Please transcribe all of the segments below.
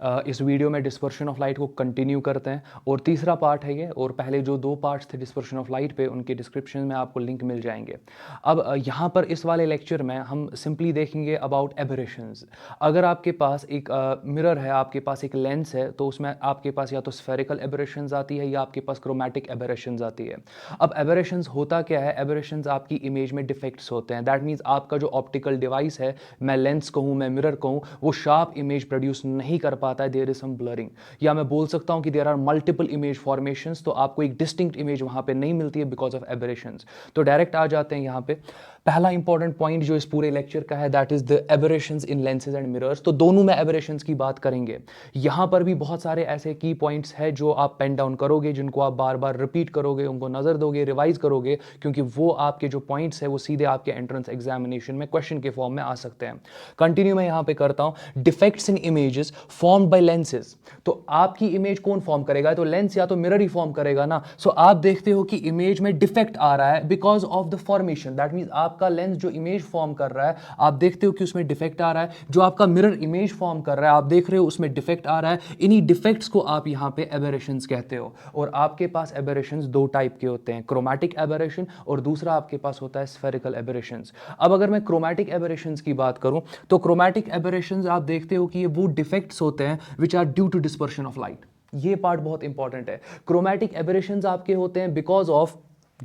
इस वीडियो में dispersion of light को कंटिन्यू करते हैं और तीसरा पार्ट है ये, और पहले जो 2 पार्ट्स थे डिस्पर्शन ऑफ लाइट पे उनके डिस्क्रिप्शन में आपको लिंक मिल जाएंगे। अब यहाँ पर इस वाले लेक्चर में हम सिंपली देखेंगे अबाउट एबरेशंस। अगर आपके पास एक मिरर है, आपके पास एक लेंस है, तो उसमें आपके पास या तो स्फेरिकल एबरेशंस आती है या आपके पास क्रोमैटिक एबरेशंस आती है। अब एबरेशंस होता क्या है? एबरेशंस आपकी इमेज में डिफेक्ट्स होते हैं। दैट मीन्स आपका जो ऑप्टिकल डिवाइस है, मैं लेंस कहूँ, मैं मिरर कहूँ, वो शार्प इमेज प्रोड्यूस नहीं कर पाता है, देयर इज सम ब्लरिंग। या मैं बोल सकता हूँ कि there are multiple image formations, तो आपको एक डिस्टिंक्ट इमेज वहाँ पे नहीं मिलती है बिकॉज ऑफ एबरेशंस। तो डायरेक्ट आ जाते हैं यहाँ पे। पहला इंपॉर्टेंट पॉइंट जो इस पूरे लेक्चर का है that is the aberrations in lenses and mirrors. तो दोनों में एबरेशंस की बात करेंगे। यहाँ पर भी बहुत सारे ऐसे की पॉइंट्स हैं जो आप पेन डाउन करोगे, जिनको आप बार बार रिपीट करोगे, उनको नजर दोगे, रिवाइज करोगे, क्योंकि वो आपके जो पॉइंट्स है वो सीधे आपके एंट्रेंस एग्जामिनेशन में क्वेश्चन के फॉर्म में आ सकते हैं। कंटिन्यू मैं यहाँ पे करता हूँ। Defects in images formed by lenses. तो आपकी इमेज कौन फॉर्म करेगा? तो लेंस या तो मिरर ही फॉर्म करेगा ना। सो आप देखते हो कि इमेज में डिफेक्ट आ रहा है because of the formation. That means आपका लेंस जो इमेज फॉर्म कर रहा है, आप देखते हो कि उसमें डिफेक्ट आ रहा है। जो आपका मिरर इमेज फॉर्म कर रहा है, आप देख रहे हो उसमें डिफेक्ट आ रहा है। इन्हीं डिफेक्ट्स को आप यहां पे एबरेशंस कहते हो। और आपके पास एबरेशंस 2 टाइप के होते हैं, क्रोमैटिक एबरेशन और दूसरा आपके पास होता है स्फेरिकल एबरेशंस। अब अगर मैं क्रोमैटिक एबरेशंस की बात करूं तो क्रोमैटिक एबरेशंस आप देखते हो कि ये वो डिफेक्ट्स होते हैं which are due to dispersion of light. ये पार्ट बहुत इंपॉर्टेंट है। क्रोमैटिक एबरेशंस आपके होते हैं because of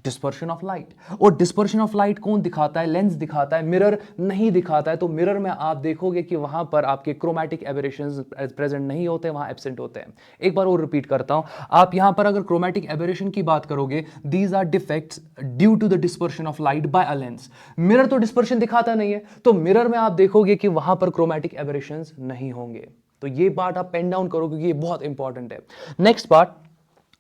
dispersion of light. और डिस्पर्शन ऑफ लाइट कौन दिखाता है? लेंस दिखाता है, मिरर नहीं दिखाता है। तो मिरर में आप देखोगे कि वहां पर आपके क्रोमैटिक एबरेशंस प्रेजेंट नहीं होते, वहां एब्सेंट होते हैं। एक बार और रिपीट करता हूं। आप यहां पर अगर क्रोमैटिक एबरेशन की बात करोगे, these are defects due to the dispersion of light by a lens. Mirror तो डिस्पर्शन दिखाता नहीं है, तो मिरर में आप देखोगे कि वहां पर क्रोमैटिक एबरेशंस नहीं होंगे। तो ये पार्ट आप पेन डाउन करो क्योंकि ये बहुत इंपॉर्टेंट है। नेक्स्ट पार्ट,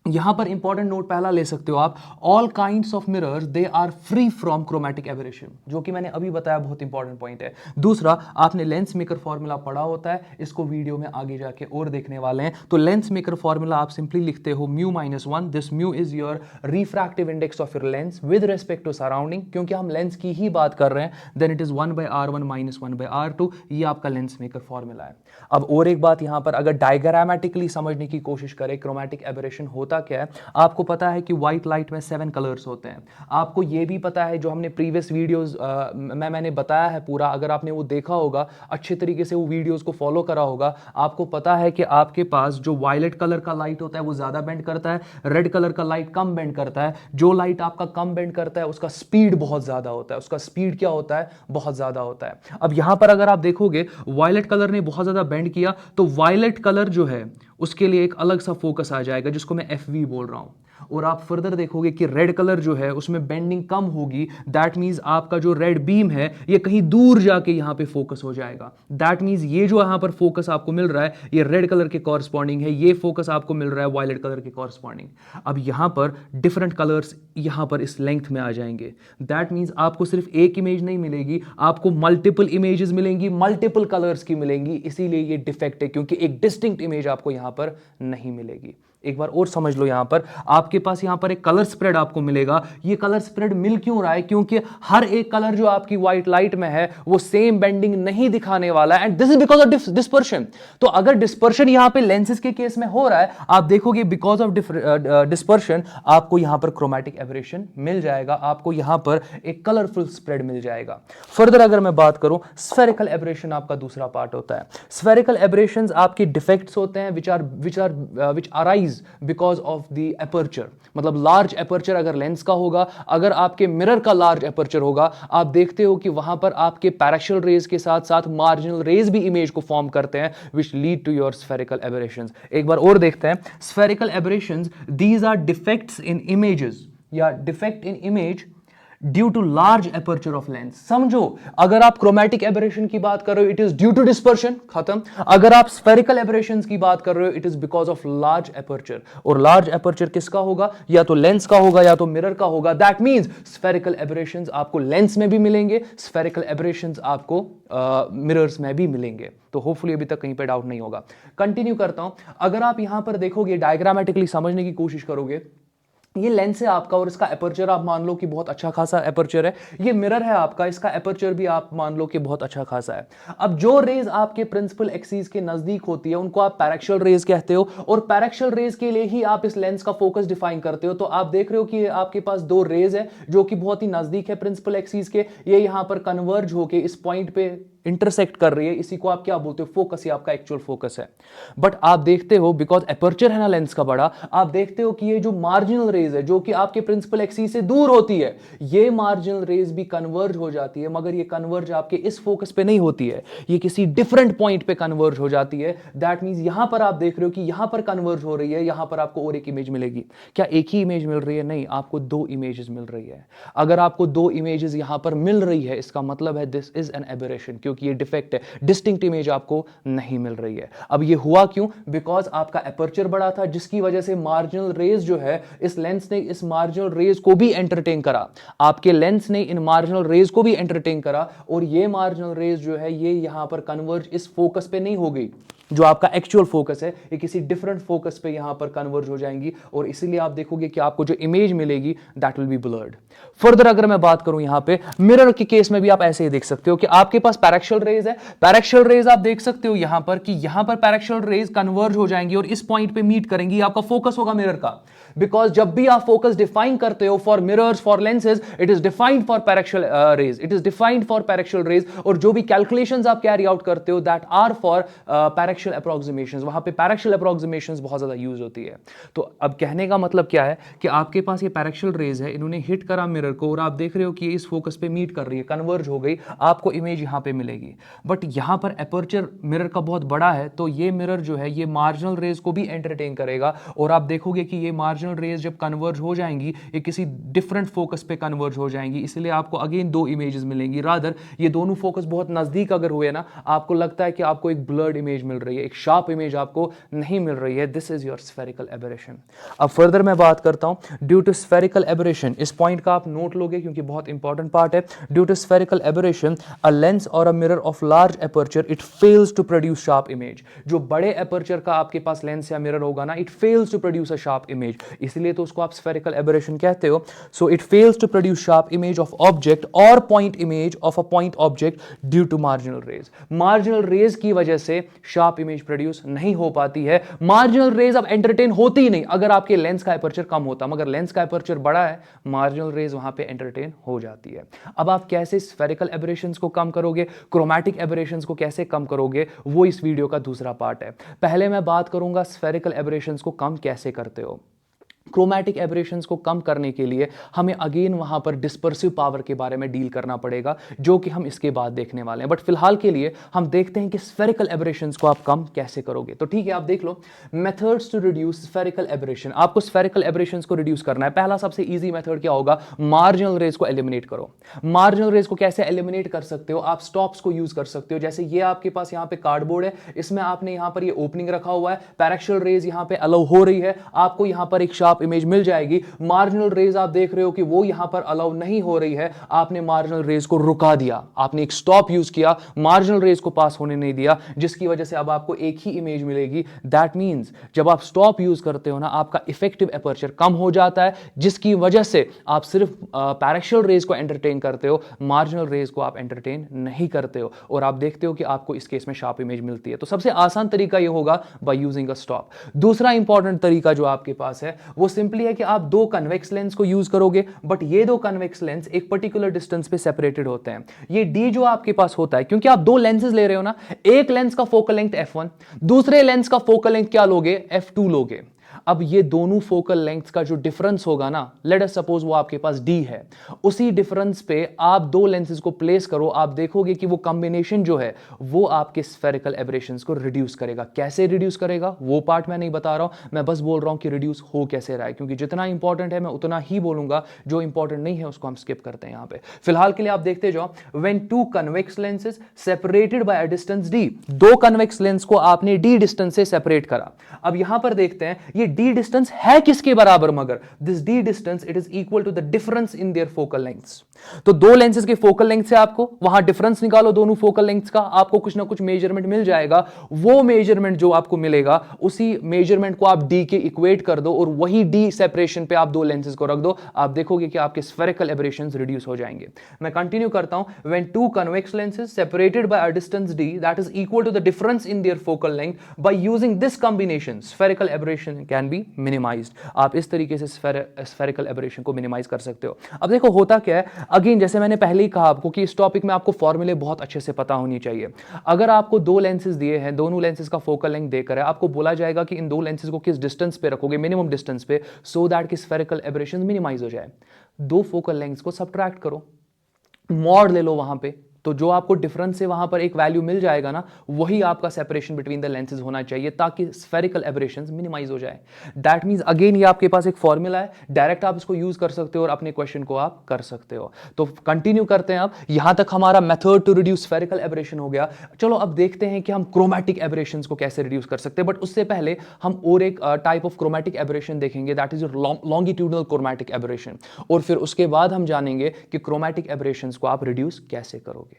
यहां पर इंपॉर्टेंट नोट पहला ले सकते हो आप। All kinds of mirrors they are free from chromatic aberration, जो कि मैंने अभी बताया, बहुत इंपॉर्टेंट पॉइंट है। दूसरा, आपने लेंस मेकर फॉर्मूला पढ़ा होता है, इसको वीडियो में आगे जाके और देखने वाले हैं। तो लेंस मेकर फॉर्मूला आप सिंपली लिखते हो mu minus 1। This mu is your refractive index of your lens with respect to surrounding. क्योंकि हम लेंस की ही बात कर रहे हैं, then it is 1/r1 minus 1/r2। ये आपका लेंस मेकर फॉर्मूला है। अब और एक बात, यहां पर अगर डायग्रामेटिकली समझने की कोशिश करें क्रोमैटिक एबरेशन होता क्या है, आपको पता है कि व्हाइट लाइट में 7 कलर्स होते हैं। आपको यह भी पता है, जो हमने प्रीवियस वीडियोस मैंने बताया है पूरा, अगर आपने वो देखा होगा अच्छे तरीके से, वो वीडियोस को फॉलो करा होगा, आपको पता है कि आपके पास जो वायलेट कलर का लाइट होता है वो ज्यादा बेंड करता है, रेड कलर का लाइट कम बेंड करता है। जो लाइट आपका कम बेंड करता है उसका स्पीड बहुत ज्यादा होता है, उसका स्पीड क्या होता है? बहुत ज्यादा होता है। अब यहां पर अगर आप देखोगे वायलेट कलर ने बहुत ज्यादा बेंड किया, तो वायलेट कलर जो है उसके लिए एक अलग सा फोकस आ जाएगा, जिसको मैं FV बोल रहा हूं। और आप फर्दर देखोगे कि रेड कलर जो है उसमें बेंडिंग कम होगी। दैट मींस आपका जो रेड बीम है ये कहीं दूर जाके यहां पे फोकस हो जाएगा। दैट मींस ये जो यहां पर फोकस आपको मिल रहा है ये रेड कलर के कॉरस्पॉन्डिंग है, ये फोकस आपको मिल रहा है वायलेट कलर के कॉरस्पॉन्डिंग। अब यहां पर डिफरेंट कलर्स यहां पर इस लेंथ में आ जाएंगे। दैट मींस आपको सिर्फ एक इमेज नहीं मिलेगी, आपको मल्टीपल इमेजेस मिलेंगी, मल्टीपल कलर्स की मिलेंगी। इसीलिए ये डिफेक्ट है, क्योंकि एक डिस्टिंक्ट इमेज आपको यहां पर नहीं मिलेगी। एक बार और समझ लो, यहां पर आपके पास यहां पर एक कलर स्प्रेड आपको मिलेगा। ये कलर स्प्रेड मिल क्यों रहा है? क्योंकि हर एक कलर जो आपकी व्हाइट लाइट में है वो सेम बेंडिंग नहीं दिखाने वाला है, and this is because of dispersion. तो अगर डिस्पर्शन यहां पे लेंसेज के केस में हो रहा है, आप देखोगे बिकॉज ऑफ डिस्पर्शन आपको यहां पर क्रोमैटिक एबरेशन मिल जाएगा, आपको यहां पर एक कलरफुल स्प्रेड मिल जाएगा। फर्दर अगर मैं बात करूं, स्फेरिकल एबरेशन आपका दूसरा पार्ट होता है। स्फेरिकल एबरेशंस आपके डिफेक्ट्स होते हैं विच arise because of the aperture. मतलब लार्ज एपर्चर अगर लेंस का होगा, अगर आपके मिरर का लार्ज एपर्चर होगा, आप देखते हो कि वहां पर आपके पैराशियल रेज के साथ साथ मार्जिनल रेज भी इमेज को फॉर्म करते हैं, which lead to your spherical aberrations. एक बार और देखते हैं। Spherical aberrations, these are defects in images या defect in image due to large aperture of lens. समझो, अगर आप क्रोमैटिक एबरेशन की बात कर रहे हो, it is due to dispersion, खत्म। अगर आप स्फेरिकल एबरेशंस की बात कर रहे हो, it is because of large aperture. और लार्ज एपर्चर किसका होगा? या तो लेंस का होगा या तो मिरर का होगा। दैट मींस स्फेरिकल एबरेशंस आपको लेंस में भी मिलेंगे, स्फेरिकल एबरेशंस आपको मिरर्स में भी मिलेंगे। तो होपफुली अभी तक कहीं पे डाउट नहीं होगा। कंटिन्यू करता हूं। अगर आप यहां पर देखोगे, डायग्रामेटिकली समझने की कोशिश करोगे, ये लेंस है आपका और इसका एपर्चर आप मान लो कि बहुत अच्छा खासा एपर्चर है। ये मिरर है आपका, इसका एपर्चर भी आप मान लो कि बहुत अच्छा खासा है। अब जो रेज आपके प्रिंसिपल एक्सिस के नजदीक होती है उनको आप पैरेक्शियल रेज कहते हो, और पैरेक्शियल रेज के लिए ही आप इस लेंस का फोकस डिफाइन करते हो। तो आप देख रहे हो कि आपके पास दो रेज है जो कि बहुत ही नजदीक है प्रिंसिपल एक्सिस के, ये यहां पर कन्वर्ज होके इस पॉइंट पे इंटरसेक्ट कर रही है। इसी को आप क्या बोलते हो, फोकस। ही आपका एक्चुअल फोकस है। बट आप देखते हो बिकॉज एपर्चर है ना लेंस का बड़ा, आप देखते हो कि ये जो मार्जिनल रेज है जो कि आपके प्रिंसिपल एक्सिस से दूर होती है, ये मार्जिनल रेज भी कन्वर्ज हो जाती है, मगर ये कन्वर्ज आपके इस फोकस पे नहीं होती है, ये किसी डिफरेंट पॉइंट पे कन्वर्ज हो जाती है। दैट मींस यहां पर आप देख रहे हो कि यहां पर कन्वर्ज हो रही है, यहां पर आपको और एक इमेज मिलेगी। क्या एक ही इमेज मिल रही है? नहीं, आपको दो इमेजेस मिल रही है। अगर आपको दो इमेजेस यहां पर मिल रही है, इसका मतलब है दिस इज एन एबरेशन, क्योंकि ये डिफेक्ट है, डिस्टिंक्ट इमेज आपको नहीं मिल रही है। अब ये हुआ क्यों? बिकॉज आपका एपर्चर बड़ा था, जिसकी वजह से मार्जिनल रेज जो है, इस लेंस ने इस मार्जिनल रेज को भी एंटरटेन करा। आपके लेंस ने इन मार्जिनल रेज को भी एंटरटेन करा, और ये मार्जिनल रेज जो है ये यहां पर कन्वर्ज इस फोकस पे नहीं हो गई जो आपका एक्चुअल फोकस है, ये किसी डिफरेंट फोकस पे यहां पर कन्वर्ज हो जाएंगी, और इसीलिए आप देखोगे कि आपको जो इमेज मिलेगी that will B blurred. Further अगर मैं बात करूं यहां पे मिरर के केस में भी आप ऐसे ही देख सकते हो कि आपके पास पैरेक्शियल रेज है, पैरेक्शियल रेज आप देख सकते हो यहां पर कि यहां पर पैरेक्शियल रेज कन्वर्ज हो जाएंगी और इस पॉइंट पे मीट करेंगी, आपका फोकस होगा मिरर का। बिकॉज जब भी आप फोकस डिफाइन करते हो for mirrors, for lenses, it is defined for paraxial rays, it is defined for paraxial rays, और जो भी कैलकुलेशंस आप कैरी आउट करते हो that are for paraxial approximations, वहां पे पैरेक्शियल अप्रोक्सीमेशंस बहुत ज्यादा यूज होती है। तो अब कहने का मतलब क्या है कि आपके पास ये पैरेक्शियल रेज है, इन्होंने हिट करा मिरर को, और आप देख रहे हो कि इस फोकस पे मीट कर रही है, कन्वर्ज हो गई, आपको इमेज यहां पे मिलेगी। बट यहां पर एपर्चर मिरर का बहुत बड़ा है, तो ये मिरर जो है ये मार्जिनल रेज को भी एंटरटेन करेगा, और आप देखोगे कि ये मार्जिनल रेज जब कन्वर्ज हो जाएंगी ये किसी डिफरेंट फोकस पे कन्वर्ज हो जाएंगी, इसलिए आपको अगेन दो इमेजेस मिलेंगी। रादर ये दोनों फोकस बहुत नजदीक अगर हुए ना, आपको लगता है कि आपको एक ब्लर्ड इमेज मिल रही है, एक शार्प इमेज आपको नहीं मिल रही है। This is your spherical aberration. अब फर्दर मैं बात करता हूं ड्यू टू स्फेरिकल एबरेशन, इस पॉइंट का आप नोट लोगे क्योंकि बहुत इंपॉर्टेंट पार्ट है। Due to spherical aberration a lens और a mirror of large aperture it fails to produce sharp image. जो बड़े एपर्चर का आपके पास लेंस या मिरर होगा ना, it fails to produce a sharp image, इसलिए तो उसको आप स्फेरिकल एबरेशन कहते हो। So it fails to produce sharp image of object और point image of a point object due to marginal rays. Marginal rays की वजह से शार्प इमेज प्रोड्यूस नहीं हो पाती है। मार्जिनल रेज अब एंटरटेन होती ही नहीं अगर आपके लेंस का एपर्चर कम होता, मगर लेंस का एपर्चर बड़ा है, मार्जिनल रेज वहां पे एंटरटेन हो जाती है। अब आप कैसे स्फेरिकल एबरेशंस को कम करोगे, क्रोमैटिक एबरेशंस को कैसे कम करोगे, वो इस वीडियो का दूसरा पार्ट है। पहले मैं बात करूंगा स्फेरिकल एबरेशंस को कम कैसे करते हो। क्रोमैटिक एबरेशंस को कम करने के लिए हमें अगेन वहां पर डिस्पर्सिव पावर के बारे में डील करना पड़ेगा, जो कि हम इसके बाद देखने वाले हैं। बट फिलहाल के लिए हम देखते हैं कि स्फेरिकल एबरेशंस को आप कम कैसे करोगे। तो ठीक है, आप देख लो methods to reduce spherical aberration. आपको स्फेरिकल एबरेशंस को रिड्यूस करना है। पहला सबसे इजी मेथड क्या होगा, मार्जिनल रेज को एलिमिनेट करो। मार्जिनल रेज को कैसे एलिमिनेट कर सकते हो, आप स्टॉप्स को यूज कर सकते हो। जैसे ये आपके पास यहाँ पे कार्डबोर्ड है, इसमें आपने यहाँ पर ये ओपनिंग रखा हुआ है, पैरेक्शियल रेज यहाँ पे अलाउ हो रही है, आपको यहाँ पर एक शार्प इमेज मिल जाएगी। मार्जिनल रेज आप देख रहे हो कि वो यहां पर अलाउ नहीं हो रही है, आपने मार्जिनल रेज को रुका दिया, आपने एक स्टॉप यूज किया, मार्जिनल रेज को पास होने नहीं दिया, जिसकी वजह से अब आपको एक ही इमेज मिलेगी। दैट मींस जब आप स्टॉप यूज करते हो ना, आपका इफेक्टिव एपर्चर कम हो जाता है, जिसकी वजह से आप सिर्फ पैरेक्शियल रेज को एंटरटेन करते हो, मार्जिनल रेज को आप एंटरटेन नहीं करते हो, और आप देखते हो कि आपको इस केस में शार्प इमेज मिलती है। तो सबसे आसान तरीका यह होगा बाय यूजिंग अ स्टॉप। दूसरा इंपॉर्टेंट तरीका जो आपके पास है वो सिंपली है कि आप दो कन्वेक्स लेंस को यूज करोगे, बट ये दो कन्वेक्स लेंस एक पर्टिकुलर डिस्टेंस पे सेपरेटेड होते हैं। ये डी जो आपके पास होता है, क्योंकि आप दो लेंसेज ले रहे हो ना, एक लेंस का फोकल लेंथ f1, दूसरे लेंस का फोकल लेंथ क्या लोगे, f2 लोगे। अब ये दोनों फोकल लेंथ का जो डिफरेंस होगा ना, लेट अस सपोज वो आपके पास d है, उसी डिफरेंस पे आप दो लेंसेज को प्लेस करो, आप देखोगे कि वो कॉम्बिनेशन जो है वो आपके स्फेरिकल एबरेशंस को रिड्यूस करेगा। कैसे रिड्यूस करेगा वो पार्ट मैं नहीं बता रहा हूं, मैं बस बोल रहा हूं कि रिड्यूस हो कैसे रहा है, क्योंकि जितना इंपॉर्टेंट है मैं उतना ही बोलूंगा, जो इंपॉर्टेंट नहीं है उसको हम स्किप करते हैं यहां पे। फिलहाल के लिए आप देखते जाओ, when two convex lenses separated by a distance d, दो कन्वेक्स लेंस को आपने d डिस्टेंस से सेपरेट करा। अब यहां पर देखते हैं ये डी डिस्टेंस है किसके बराबर, मगर this D distance it is equal to the difference in their focal lengths. तो दो लेंसेज के फोकल लेंथ से आपको वहां डिफरेंस निकालो दोनों फोकल लेंथ्स का, आपको कुछ ना कुछ मेजरमेंट मिल जाएगा। वो मेजरमेंट जो आपको मिलेगा उसी मेजरमेंट को आप डी के इक्वेट कर दो और वही डी सेपरेशन पे आप दो लेंसेज को रख दो, आप देखोगे कि आपके स्फेरिकल एबरेशंस रिड्यूस हो जाएंगे। मैं कंटिन्यू करता हूं, when two convex lenses separated by a distance D that is equal to the difference in their focal length, by using this combination spherical aberration can be minimized. आप इस तरीके से spherical aberration को minimise कर सकते हो। अब देखो होता क्या है, अगेन जैसे मैंने पहले ही कहा आपको कि इस टॉपिक में आपको फॉर्मूले बहुत अच्छे से पता होनी चाहिए। अगर आपको दो लेंसेज दिए हैं, दोनों लेंसेज का फोकल लेंथ देकर है, आपको बोला जाएगा कि इन दो लेंसेज को किस डिस्टेंस पे रखोगे, मिनिमम डिस्टेंस पे, सो दैट कि स्फेरिकल एबरेशन मिनिमाइज हो जाए। दो फोकल लेंथ्स को सब्ट्रैक्ट करो, मॉड ले लो वहां पे, तो जो आपको डिफरेंस से वहां पर एक वैल्यू मिल जाएगा ना, वही आपका सेपरेशन बिटवीन द लेंसेज होना चाहिए ताकि स्फेरिकल एबरेशंस मिनिमाइज हो जाए। दैट मींस अगेन ये आपके पास एक फॉर्मूला है, डायरेक्ट आप इसको यूज कर सकते हो और अपने क्वेश्चन को आप कर सकते हो। तो कंटिन्यू करते हैं। अब यहां तक हमारा method to reduce spherical aberration हो गया। चलो अब देखते हैं कि हम क्रोमैटिक एबरेशंस को कैसे रिड्यूस कर सकते हैं, बट उससे पहले हम और एक टाइप ऑफ क्रोमैटिक एबरेशन देखेंगे, that is longitudinal chromatic aberration, और फिर उसके बाद हम जानेंगे कि क्रोमैटिक एबरेशंस को आप रिड्यूस कैसे करोगे।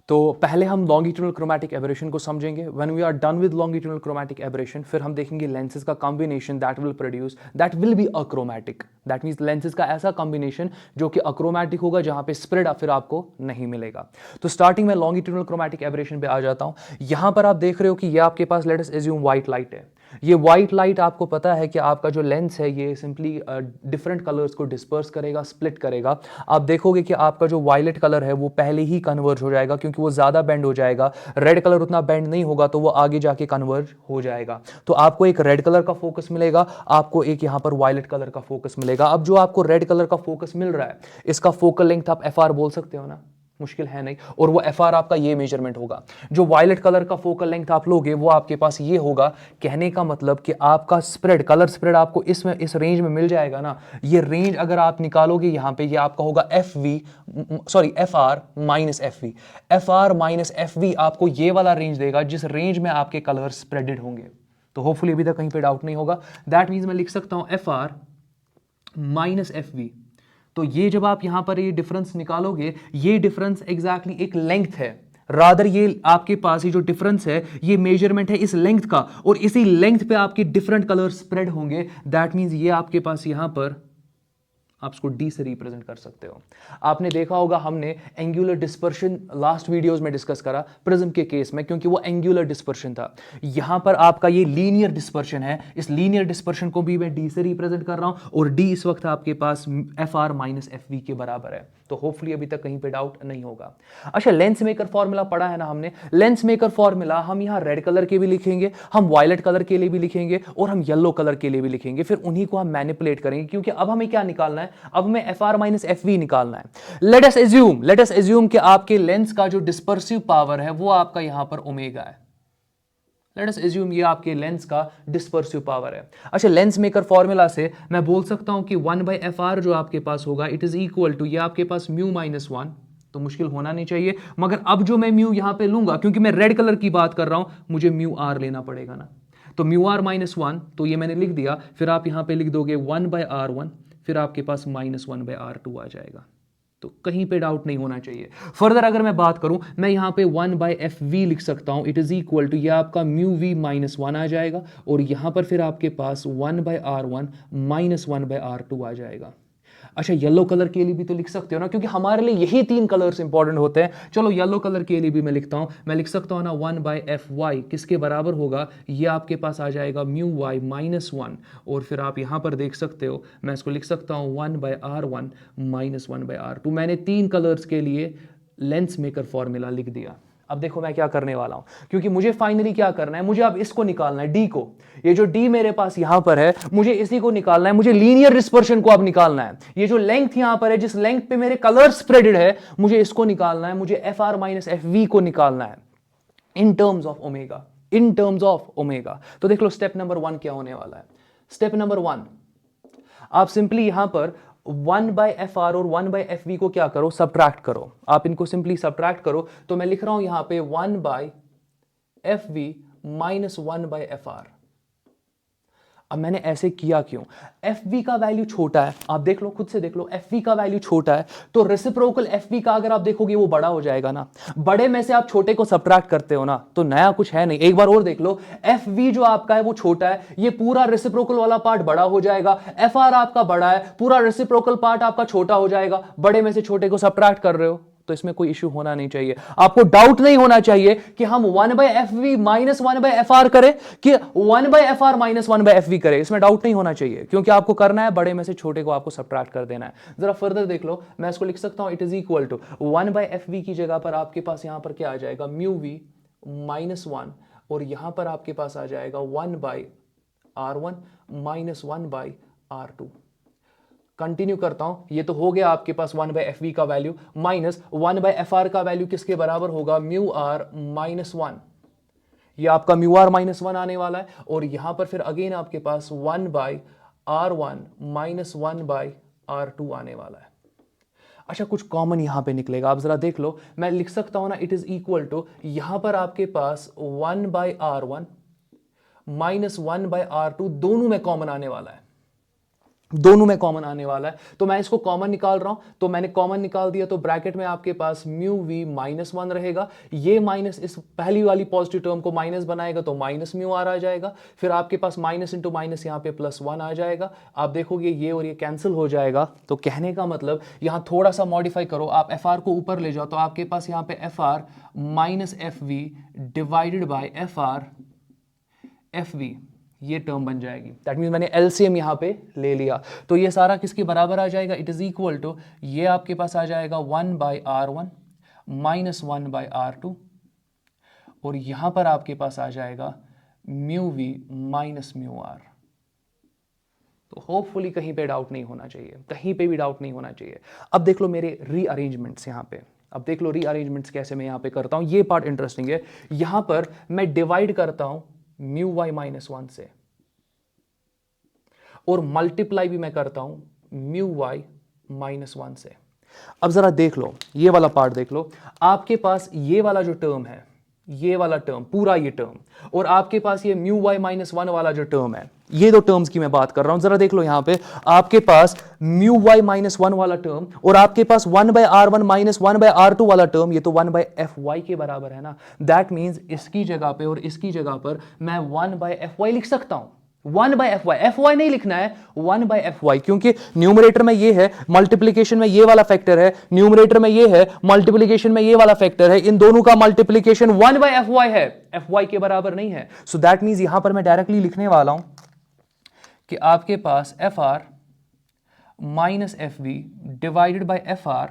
तो पहले हम लॉन्गिट्यूडनल क्रोमैटिक एबरेशन को समझेंगे। When we are done with longitudinal chromatic aberration, फिर हम देखेंगे लेंसेज का combination that will be achromatic. That means lenses का ऐसा कॉम्बिनेशन जो कि अक्रोमैटिक होगा, जहां पे स्प्रेड फिर आपको नहीं मिलेगा। तो स्टार्टिंग में लॉन्गिट्यूडनल क्रोमैटिक एबरेशन पे आ जाता हूं। यहां पर आप देख रहे हो कि ये आपके पास let us assume white light है। ये व्हाइट लाइट आपको पता है कि आपका जो लेंस है ये सिंपली डिफरेंट कलर्स को डिस्पर्स करेगा, स्प्लिट करेगा। आप देखोगे कि आपका जो वायलेट कलर है वो पहले ही कन्वर्ज हो जाएगा, क्योंकि वो ज़्यादा बेंड हो जाएगा। रेड कलर उतना बेंड नहीं होगा, तो वो आगे जाके कन्वर्ज हो जाएगा। तो आपको एक रेड कलर का फोकस मिलेगा, आपको एक यहाँ पर वायलेट कलर का फोकस मिलेगा। अब जो आपको रेड कलर का फोकस मिल रहा है, इसका फोकल लेंथ आप FR बोल सकते हो ना, मुश्किल है नहीं। और वो FR आपका ये मेजरमेंट होगा। जो वायलेट कलर का फोकल लेंथ आप लोगे वो आपके पास ये होगा। कहने का मतलब कि आपका स्प्रेड, कलर स्प्रेड आपको इसमें इस रेंज में मिल जाएगा ना। ये रेंज अगर आप निकालोगे यहाँ पे, ये आपका होगा FR minus FV। FR minus FV आपको ये वाला रेंज देगा जिस रेंज में आपके कलर स्प्रेडेड होंगे। तो होपफुली अभी तक कहीं पे डाउट नहीं होगा। दैट मीन्स मैं लिख सकता हूं FR माइनस FV। तो ये जब आप यहां पर ये डिफरेंस निकालोगे, ये डिफरेंस एग्जैक्टली एक लेंथ है। रादर ये आपके पास ये जो डिफरेंस है ये मेजरमेंट है इस लेंथ का, और इसी लेंथ पे आपके डिफरेंट कलर स्प्रेड होंगे। दैट मींस ये आपके पास यहां पर आप इसको डी से रिप्रेजेंट कर सकते हो। आपने देखा होगा हमने एंगुलर डिस्पर्शन लास्ट वीडियोस में डिस्कस करा प्रिज्म के केस में, क्योंकि वो एंगुलर डिस्पर्शन था। यहां पर आपका ये लीनियर डिस्पर्शन है, इस लीनियर डिस्पर्शन को भी मैं डी से रिप्रेजेंट कर रहा हूं, और डी इस वक्त आपके पास FR माइनस FV के बराबर है। तो होपफुली अभी तक कहीं पे डाउट नहीं होगा। अच्छा, लेंस मेकर फॉर्मूला पढ़ा है ना हमने। लेंस मेकर फॉर्मूला हम यहां रेड कलर के भी लिखेंगे, हम वायलेट कलर के लिए भी लिखेंगे, और हम येलो कलर के लिए भी लिखेंगे। फिर उन्हीं को हम मैनिपुलेट करेंगे, क्योंकि अब हमें क्या निकालना है, अब हमें FR माइनस FV निकालना है। लेट अस एज्यूम कि आपके लेंस का जो डिस्पर्सिव पावर है वो आपका यहां पर ओमेगा है। लेट अस एज्यूम ये आपके लेंस का डिस्पर्सिव पावर है। अच्छा, लेंस मेकर फॉर्मूला से मैं बोल सकता हूं कि 1/FR जो आपके पास होगा इट इज इक्वल टू, ये आपके पास म्यू माइनस 1, तो मुश्किल होना नहीं चाहिए। मगर अब जो मैं म्यू यहां पे लूंगा, क्योंकि मैं रेड कलर की बात कर रहा हूं, मुझे म्यू R लेना पड़ेगा ना। तो म्यू R माइनस 1, तो ये मैंने लिख दिया। फिर आप यहां पे लिख दोगे 1/R1, फिर आपके पास माइनस 1/R2 आ जाएगा। तो कहीं पे डाउट नहीं होना चाहिए। फर्दर अगर मैं बात करूं, मैं यहां पे 1/FV लिख सकता हूं। इट इज इक्वल टू, ये आपका म्यू V माइनस 1 आ जाएगा, और यहां पर फिर आपके पास 1/R1 माइनस 1/R2 आ जाएगा। अच्छा, येलो कलर के लिए भी तो लिख सकते हो ना, क्योंकि हमारे लिए यही तीन कलर्स इंपॉर्टेंट होते हैं। चलो येलो कलर के लिए भी मैं लिखता हूं। मैं लिख सकता हूं ना 1/FY किसके बराबर होगा, ये आपके पास आ जाएगा म्यू Y माइनस 1, और फिर आप यहां पर देख सकते हो मैं इसको लिख सकता हूं 1/R1 माइनस 1/R2। मैंने तीन कलर्स के लिए लेंस मेकर फॉर्मूला लिख दिया। अब देखो मैं क्या करने वाला हूं, क्योंकि मुझे फाइनली क्या करना है, मुझे अब इसको निकालना है, डी को। ये जो डी मेरे पास यहां पर है, मुझे इसी को निकालना है, मुझे लीनियर डिस्पर्शन को अब निकालना है। ये जो लेंथ यहां पर है, जिस लेंथ पे मेरे कलर स्प्रेडेड है, मुझे इसको निकालना है, मुझे F R minus F V को निकालना है in terms of omega, in terms of omega. तो देख लो स्टेप नंबर 1 क्या होने वाला है। स्टेप नंबर 1, आप सिंपली यहां पर 1/fr और 1/fv को क्या करो, सब्ट्रैक्ट करो। आप इनको सिंपली सब्ट्रैक्ट करो, तो मैं लिख रहा हूं यहां पे 1/fv माइनस 1/fr। अब मैंने ऐसे किया क्यों? fv का वैल्यू छोटा है, आप देख लो, खुद से देख लो, fv का वैल्यू छोटा है, तो रेसिप्रोकल fv का अगर आप देखोगे वो बड़ा हो जाएगा ना। बड़े में से आप छोटे को सब्ट्रैक्ट करते हो ना, तो नया कुछ है नहीं। एक बार और देख लो, fv जो आपका है वो छोटा है, ये पूरा रेसिप्रोकल वाला पार्ट बड़ा हो जाएगा। fr आपका बड़ा है, पूरा रेसिप्रोकल पार्ट आपका छोटा हो जाएगा। बड़े में से छोटे को सब्ट्रैक्ट कर रहे हो, तो इसमें कोई इशू होना नहीं चाहिए। आपको डाउट नहीं होना चाहिए कि हम 1/fv माइनस 1/fr करें कि 1/fr माइनस 1/fv करें, इसमें डाउट नहीं होना चाहिए, क्योंकि आपको करना है बड़े में से छोटे को आपको सब्ट्रैक्ट कर देना है। जरा फर्दर देख लो, मैं इसको लिख सकता हूं, it is equal to 1/fv की जगह पर आपके पास यहां पर क्या आ जाएगा, म्यू वी माइनस 1, और यहां पर आपके पास आ जाएगा 1/r1 माइनस 1/r2। कंटिन्यू करता हूं, ये तो हो गया आपके पास 1/fv का वैल्यू माइनस 1/fr का वैल्यू किसके बराबर होगा, म्यू आर माइनस 1। ये आपका म्यू आर माइनस 1 आने वाला है, और यहां पर फिर अगेन आपके पास 1/r1 माइनस 1/r2 आने वाला है। अच्छा, कुछ कॉमन यहां पे निकलेगा, आप जरा देख लो, मैं लिख सकता हूं ना, इट इज इक्वल टू, यहां पर आपके पास 1/r1 माइनस 1/r2 दोनों में कॉमन आने वाला है, दोनों में कॉमन आने वाला है। तो मैं इसको कॉमन निकाल रहा हूं, तो मैंने कॉमन निकाल दिया, तो ब्रैकेट में आपके पास म्यू वी माइनस 1 रहेगा। ये माइनस इस पहली वाली पॉजिटिव टर्म को माइनस बनाएगा, तो माइनस म्यू आर आ जाएगा। फिर आपके पास माइनस इंटू माइनस यहां पे प्लस 1 आ जाएगा। आप देखोगे ये और ये कैंसिल हो जाएगा। तो कहने का मतलब यहां थोड़ा सा मॉडिफाई करो, आप एफ आर को ऊपर ले जाओ, तो आपके पास यहां पे F R minus F V divided by F R F V, ये टर्म बन जाएगी। दैट मीन मैंने एलसीएम यहां पे ले लिया, तो ये सारा किसके बराबर आ जाएगा, इट इज इक्वल टू, ये आपके पास आ जाएगा 1/r1 माइनस 1/r2, और यहां पर आपके पास आ जाएगा mu V minus mu R. तो होपफुली कहीं पे डाउट नहीं होना चाहिए, कहीं पे भी डाउट नहीं होना चाहिए। अब देख लो मेरे रीअरेंजमेंट्स यहां पे, अब देख लो रीअरेंजमेंट्स कैसे मैं यहां पे करता हूं, ये पार्ट इंटरेस्टिंग है। यहां पर मैं डिवाइड करता हूं म्यू वाई माइनस 1 से, और मल्टीप्लाई भी मैं करता हूं म्यू वाई माइनस 1 से। अब जरा देख लो, ये वाला पार्ट देख लो, आपके पास ये वाला जो टर्म है, ये वाला टर्म, पूरा ये टर्म, और आपके पास ये म्यू वाई माइनस 1 वाला जो टर्म है, ये दो टर्म्स की मैं बात कर रहा हूं। जरा देख लो यहां पे आपके पास म्यू वाई माइनस 1 वाला टर्म, और आपके पास 1/r1 माइनस 1/r2 वाला टर्म, ये तो 1/fy के बराबर है ना। दैट मीन्स इसकी जगह पे और इसकी जगह पर मैं 1/fy लिख सकता हूं। 1/fy, fy नहीं लिखना है, 1/fy, क्योंकि न्यूमरेटर में ये है, मल्टीप्लीकेशन में ये वाला फैक्टर है, न्यूमरेटर में ये है, मल्टीप्लीकेशन में ये वाला फैक्टर है, इन दोनों का मल्टीप्लीकेशन 1/fy है, fy के बराबर नहीं है। सो दैट मीन्स यहां पर मैं डायरेक्टली लिखने वाला हूं कि आपके पास F R minus F V divided by F R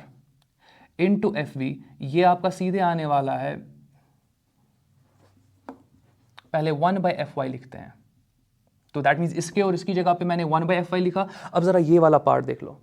into F V, ये आपका सीधे आने वाला है, पहले 1/fy लिखते हैं, तो दैट मीन्स इसके और इसकी जगह पे मैंने 1/fy लिखा। अब जरा ये वाला पार्ट देख लो,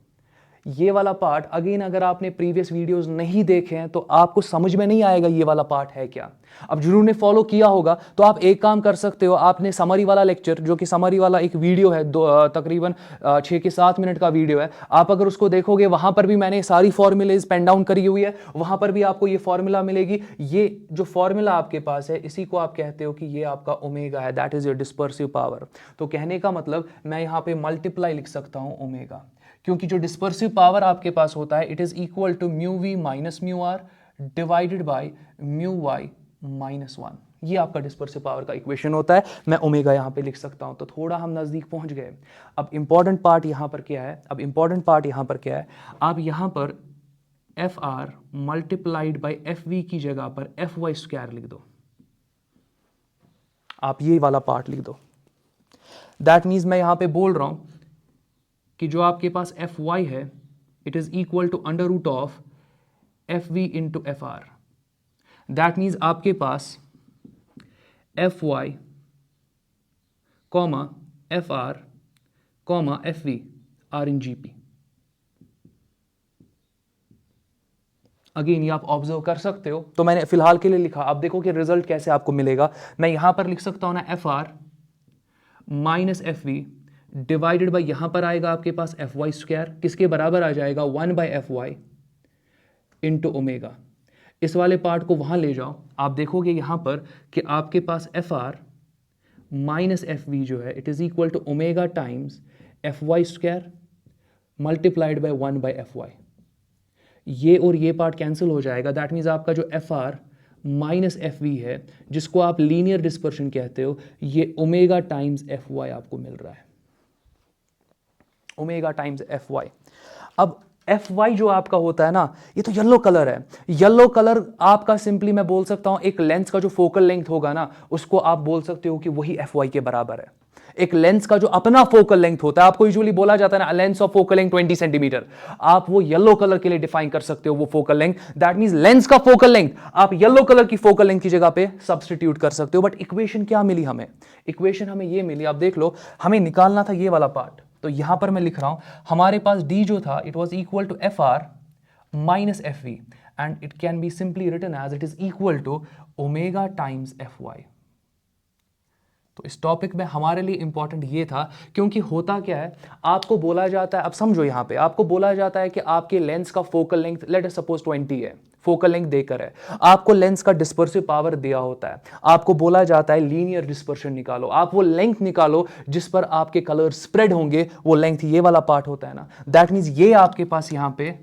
ये वाला पार्ट अगेन अगर आपने प्रीवियस वीडियोस नहीं देखे हैं तो आपको समझ में नहीं आएगा ये वाला पार्ट है क्या। अब जिन्होंने फॉलो किया होगा तो आप एक काम कर सकते हो, आपने समरी वाला लेक्चर, जो कि समरी वाला एक वीडियो है, तकरीबन 6 से 7 मिनट का वीडियो है, आप अगर उसको देखोगे वहां पर भी मैंने सारी फॉर्मूलेज पेन डाउन करी हुई है, वहां पर भी आपको ये फॉर्मूला मिलेगी। ये जो फॉर्मूला आपके पास है इसी को आप कहते हो कि ये आपका ओमेगा है, that is your dispersive power. तो कहने का मतलब मैं यहाँ पे मल्टीप्लाई लिख सकता हूँ ओमेगा, क्योंकि जो डिस्पर्सिव पावर आपके पास होता है it is equal to mu V minus mu R divided by mu Y minus 1। ये आपका डिस्पर्सिव पावर का इक्वेशन होता है। मैं ओमेगा यहां पे लिख सकता हूं, तो थोड़ा हम नजदीक पहुंच गए। अब इंपॉर्टेंट पार्ट यहां पर क्या है, अब इंपॉर्टेंट पार्ट यहां पर क्या है, आप यहां पर F R multiplied by F V की जगह पर एफ वाई स्क्वायर लिख दो, आप ये वाला पार्ट लिख दो। दैट मीन्स मैं यहां पे बोल रहा हूं कि जो आपके पास एफ वाई है it is equal to under root of F V into F R. That means आपके पास F Y comma F R comma F V are in G P. Again ये आप ऑब्जर्व कर सकते हो, तो मैंने फिलहाल के लिए लिखा, आप देखो कि रिजल्ट कैसे आपको मिलेगा। मैं यहां पर लिख सकता हूं ना F R minus F V divided by, यहां पर आएगा आपके पास एफ वाई स्क्वायर, किसके बराबर आ जाएगा 1 by F Y into omega. इस वाले पार्ट को वहां ले जाओ, आप देखोगे यहां पर कि आपके पास F R minus F V जो है it is equal to omega times F Y square multiplied by 1 by F Y. ये और ये पार्ट कैंसिल हो जाएगा। दैट मीन्स आपका जो F R minus F V है, जिसको आप लीनियर डिस्पर्शन कहते हो, ये ओमेगा टाइम्स एफ वाई आपको मिल रहा है, ओमेगा टाइम्स एफ वाई। अब एफ वाई जो आपका होता है ना, ये तो येलो कलर है। येलो कलर आपका सिंपली मैं बोल सकता हूं एक लेंस का जो फोकल लेंथ होगा ना, उसको आप बोल सकते हो कि वही एफ वाई के बराबर है। एक लेंस का जो अपना फोकल लेंथ होता है, आपको यूजुअली बोला जाता है ना lens of focal length 20 centimetre, आप वो येलो कलर के लिए डिफाइन कर सकते हो वो focal length. That means lens का फोकल लेंथ आप येलो कलर की फोकल लेंथ की जगह पे सब्स्टिट्यूट कर सकते हो। बट इक्वेशन क्या मिली हमें? इक्वेशन हमें ये मिली, आप देख लो, हमें निकालना था ये वाला पार्ट, तो यहां पर मैं लिख रहा हूं हमारे पास d जो था it was equal to F R minus F V and it can be simply written as it is equal to omega times F Y. तो इस टॉपिक में हमारे लिए इंपॉर्टेंट ये था, क्योंकि होता क्या है, आपको बोला जाता है, अब समझो यहां पे आपको बोला जाता है कि आपके लेंस का focal length let us suppose 20 है, फोकल लेंथ देकर है, आपको लेंस का डिस्पर्सिव पावर दिया होता है, आपको बोला जाता है लीनियर डिस्पर्शन निकालो, आप वो लेंथ निकालो जिस पर आपके कलर स्प्रेड होंगे, वो लेंथ ये वाला पार्ट होता है ना। दैट मींस ये आपके पास यहां पे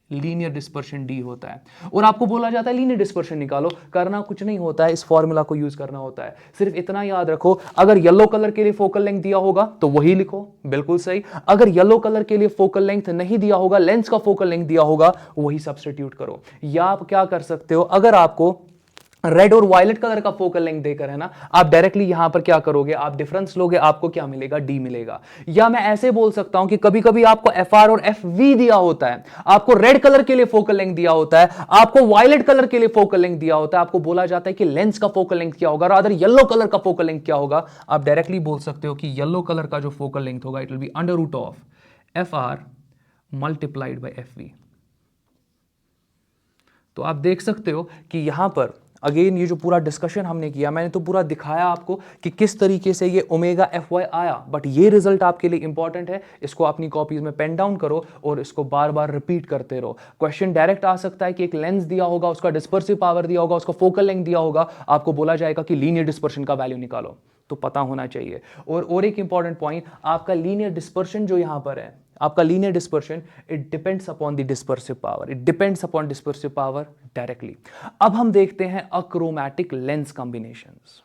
लीनियर डिस्पर्शन डी होता है, और आपको बोला जाता है लीनियर डिस्पर्शन निकालो। करना कुछ नहीं होता है, इस फॉर्मूला को यूज करना होता है। सिर्फ इतना याद रखो, अगर येलो कलर के लिए फोकल लेंथ दिया होगा तो वही लिखो, बिल्कुल सही। अगर येलो कलर के लिए फोकल लेंथ नहीं दिया होगा, लेंस का फोकल लेंथ दिया होगा, वही सब्स्टिट्यूट करो। या आप क्या कर सकते हो, अगर आपको रेड और वायलेट कलर का फोकल लेंथ देकर है ना, आप डायरेक्टली यहां पर क्या करोगे, आप डिफरेंस लोगे, आपको क्या मिलेगा, डी मिलेगा। या मैं ऐसे बोल सकता हूं कि कभी कभी आपको एफ आर और एफ वी दिया होता है, आपको रेड कलर के लिए फोकल लेंथ दिया होता है, आपको वायलेट कलर के लिए फोकल लेंथ दिया होता है, आपको बोला जाता है कि लेंस का फोकल लेंथ क्या होगा, रादर येलो कलर का फोकल लेंथ क्या होगा। आप डायरेक्टली बोल सकते हो कि येलो कलर का जो फोकल लेंथ होगा it will be under root of F R multiplied by F V. तो आप देख सकते हो कि यहां पर अगेन ये जो पूरा डिस्कशन हमने किया, मैंने तो पूरा दिखाया आपको कि किस तरीके से ये ओमेगा एफ वाई आया, बट ये रिजल्ट आपके लिए इंपॉर्टेंट है। इसको अपनी कॉपीज में पेन डाउन करो और इसको बार बार रिपीट करते रहो। क्वेश्चन डायरेक्ट आ सकता है कि एक लेंस दिया होगा, उसका डिस्पर्सिव पावर दिया होगा, उसका फोकल लेंथ दिया होगा, आपको बोला जाएगा कि लीनियर डिस्पर्शन का वैल्यू निकालो, तो पता होना चाहिए। और एक इंपॉर्टेंट पॉइंट, आपका लीनियर डिस्पर्शन जो यहां पर है, आपका linear dispersion, it depends upon the dispersive power, it depends upon dispersive power directly. अब हम देखते हैं अक्रोमैटिक लेंस कॉम्बिनेशंस।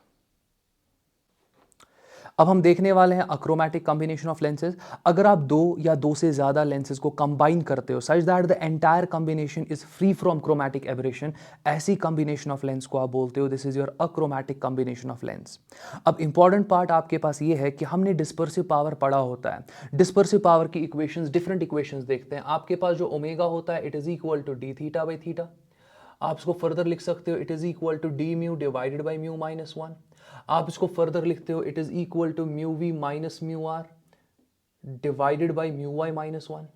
अब हम देखने वाले हैं अक्रोमैटिक कॉम्बिनेशन ऑफ लेंसेज। अगर आप दो या दो से ज्यादा लेंसेज को कंबाइन करते हो such that the entire combination is free from chromatic aberration, ऐसी कॉम्बिनेशन ऑफ लेंस को आप बोलते हो this is your achromatic combination of lens. अब इंपॉर्टेंट पार्ट आपके पास ये है कि हमने डिस्पर्सिव पावर पढ़ा होता है, डिस्पर्सिव पावर की इक्वेशंस, डिफरेंट इक्वेशंस देखते हैं। आपके पास जो ओमेगा होता है it is equal to D theta by theta, आप इसको फर्दर लिख सकते हो it is equal to D mu divided by mu minus 1। आप इसको फर्दर लिखते हो it is equal to mu V minus mu R divided by mu Y minus 1।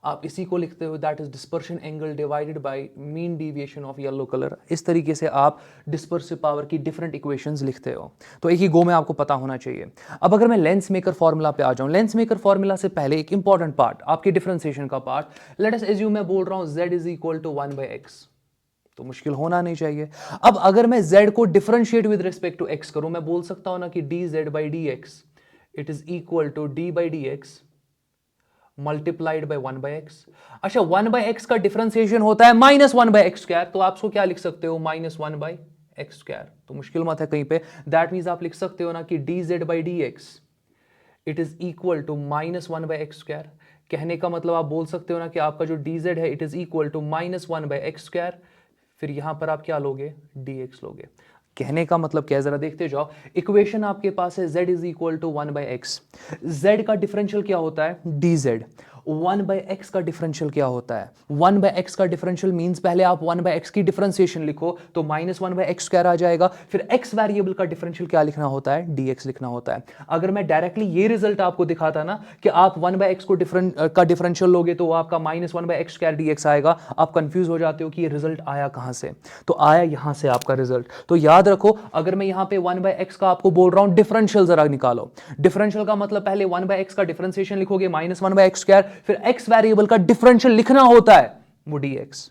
आप इसी को लिखते हो that is dispersion angle divided by mean deviation of yellow colour. इस तरीके से आप डिस्पर्सिव पावर की डिफरेंट इक्वेशंस लिखते हो, तो एक ही गो में आपको पता होना चाहिए। अब अगर मैं लेंस मेकर फॉर्मूला पे आ जाऊं, लेंस मेकर फॉर्मूला से पहले एक इंपॉर्टेंट पार्ट, आपके डिफरेंशिएशन का पार्ट, लेट अस एज्यूम मैं बोल रहा हूं z is equal to 1 by x, तो मुश्किल होना नहीं चाहिए। अब अगर मैं z को differentiate with respect to x करूं, मैं बोल सकता हूं ना कि dz by dx it is equal to d by dx multiplied by 1 by X. अच्छा, 1 बाई एक्स का डिफरेंशिएशन होता है माइनस 1 बाई एक्स स्क्वायर, तो आप इसको क्या लिख सकते हो, माइनस 1 बाई एक्स स्क्वायर। तो मुश्किल मत है कहीं पे, दैट मीन्स आप लिख सकते हो ना कि D Z by D X it is equal to minus 1 by X square. कहने का मतलब आप बोल सकते हो ना कि आपका जो डी जेड है it is equal to minus 1 by X square, फिर यहां पर आप क्या लोगे, डी एक्स लोगे। कहने का मतलब क्या है, जरा देखते जाओ। इक्वेशन आपके पास है z is equal to 1 by X, z का डिफरेंशियल क्या होता है, dz, 1 बाय एक्स का डिफरेंशियल क्या होता है? 1 बाय एक्स का डिफरेंशियल मींस पहले आप 1 बाय एक्स की डिफरेंशिएशन लिखो तो -1 बाय एक्स स्क्वायर आ जाएगा। फिर एक्स वेरिएबल का डिफरेंशियल क्या लिखना होता है? dx लिखना होता है। अगर मैं डायरेक्टली ये रिजल्ट आपको दिखाता ना कि आप 1 बाय एक्स को डिफरेंशियल लोगे तो आपका -1 बाय एक्स स्क्वायर dx आएगा, आप कंफ्यूज हो जाते हो कि ये रिजल्ट आया कहां से। तो आया यहां से आपका रिजल्ट। तो याद रखो, अगर मैं यहां पे 1 बाय एक्स का आपको बोल रहा हूं डिफरेंशियल जरा निकालो। डिफरेंशियल का मतलब पहले 1 बाय एक्स का डिफरेंशिएशन लिखोगे -1 बाय एक्स स्क्वायर, फिर एक्स वेरिएबल का डिफरेंशियल लिखना होता है वो dx,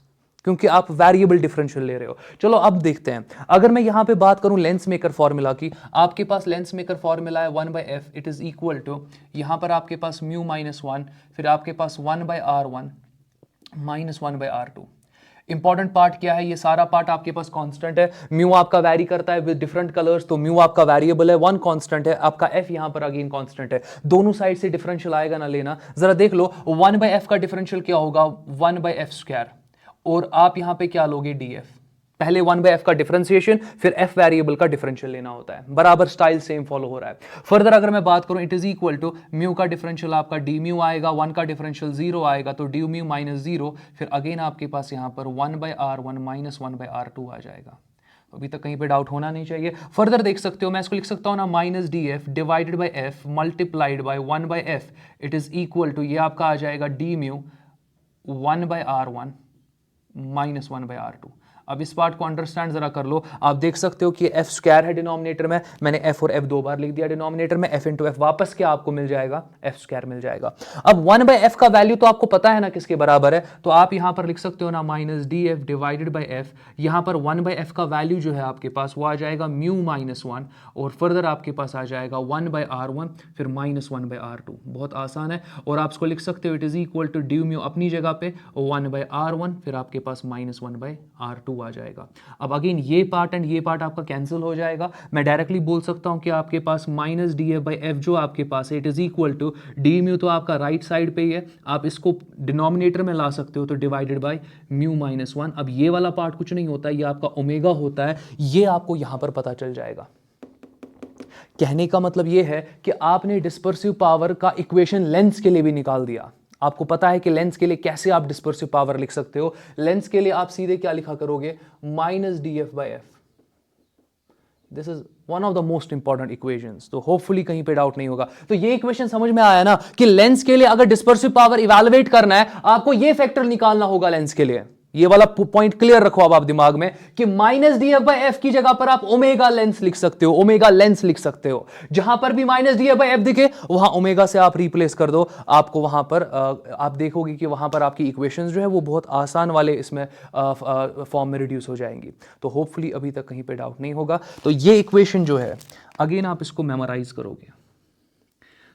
क्योंकि आप वेरिएबल डिफरेंशियल ले रहे हो। चलो अब देखते हैं, अगर मैं यहां पे बात करूं लेंस मेकर फॉर्मूला की, आपके पास लेंस मेकर फॉर्मूला है 1 by F, it is equal to, यहां पर आपके पास म्यू -1, फिर आपके पास 1 by r1 -1 by r2। Important part क्या है? ये सारा पार्ट आपके पास कांस्टेंट है। म्यू आपका वैरी करता है विद डिफरेंट कलर्स, तो म्यू आपका वेरिएबल है, 1 कांस्टेंट है, आपका एफ यहां पर अगेन कांस्टेंट है। दोनों साइड से डिफरेंशियल आएगा ना लेना। जरा देख लो 1 बाय एफ का डिफरेंशियल क्या होगा? 1 बाय एफ स्क्वायर, और आप यहां पे क्या लोगे? df। पहले 1 बाय एफ का डिफरेंशिएशन, फिर एफ वेरिएबल का डिफरेंशियल लेना होता है। बराबर स्टाइल सेम फॉलो हो रहा है। फर्दर अगर मैं बात करूं, it is equal to mu का डिफरेंशियल आपका डी म्यू आएगा, 1 का डिफरेंशियल 0 आएगा, तो डी म्यू -0, फिर अगेन आपके पास यहां पर 1 बाय r1 -1 बाय r2 आ जाएगा। अभी तक कहीं पे डाउट होना नहीं चाहिए। फर्दर देख सकते हो, मैं इसको लिख सकता हूं ना, -df divided by F multiplied by 1 by F, it is equal to, ये आपका आ जाएगा D mu 1 by r1 -1 by r2। अब इस पार्ट को अंडरस्टैंड जरा कर लो। आप देख सकते हो कि एफ स्क्वायर है डिनोमिनेटर में, मैंने एफ और एफ 2 बार लिख दिया डिनोमिनेटर में, एफ इंटू एफ वापस क्या आपको मिल जाएगा? एफ स्क्वायर मिल जाएगा। अब 1 बाय एफ का वैल्यू तो आपको पता है ना किसके बराबर है, तो आप यहां पर लिख सकते हो ना -df डिवाइडेड बाय एफ। यहां पर 1 बाय एफ का वैल्यू जो है आपके पास वो आ जाएगा म्यू -1, और फर्दर आपके पास आ जाएगा 1 बाय r1 फिर -1 बाय r2। बहुत आसान है, और आप इसको लिख सकते हो it is equal to D mu अपनी जगह पे 1 बाय r1 फिर आपके पास -1 बाय r2 आ जाएगा। अब अगेन ये पार्ट एंड ये पार्ट आपका कैंसिल हो जाएगा। मैं डायरेक्टली बोल सकता हूं कि आपके पास -df बाय एफ जो आपके पास है, it is equal to D mu, तो आपका राइट साइड पे ही है, आप इसको डिनोमिनेटर में ला सकते हो, तो डिवाइडेड बाय म्यू -1। अब ये वाला पार्ट कुछ नहीं होता, ये आपका ओमेगा होता है, ये आपको यहां पर पता चल जाएगा। कहने का मतलब ये है कि आपने डिस्पर्सिव पावर का इक्वेशन लेंस के लिए भी निकाल दिया। आपको पता है कि लेंस के लिए कैसे आप डिस्पर्सिव पावर लिख सकते हो। लेंस के लिए आप सीधे क्या लिखा करोगे? -df by F. This is one of the most important equations, तो होपफुली कहीं पे डाउट नहीं होगा। तो ये इक्वेशन समझ में आया ना कि लेंस के लिए अगर डिस्पर्सिव पावर इवैल्यूएट करना है, आपको ये फैक्टर निकालना होगा लेंस के लिए। ये वाला पॉइंट क्लियर रखो अब आप दिमाग में कि -df बाय एफ की जगह पर आप ओमेगा लेंस लिख सकते हो, ओमेगा लेंस लिख सकते हो। जहां पर भी -df बाय एफ दिखे वहां ओमेगा से आप रिप्लेस कर दो, आपको वहां पर आप देखोगे कि वहां पर आपकी इक्वेशंस जो है वो बहुत आसान वाले इसमें फॉर्म में रिड्यूस हो जाएंगी। तो होपफुली अभी तक कहीं पे डाउट नहीं होगा। तो ये इक्वेशन जो है अगेन आप इसको मेमोराइज करोगे,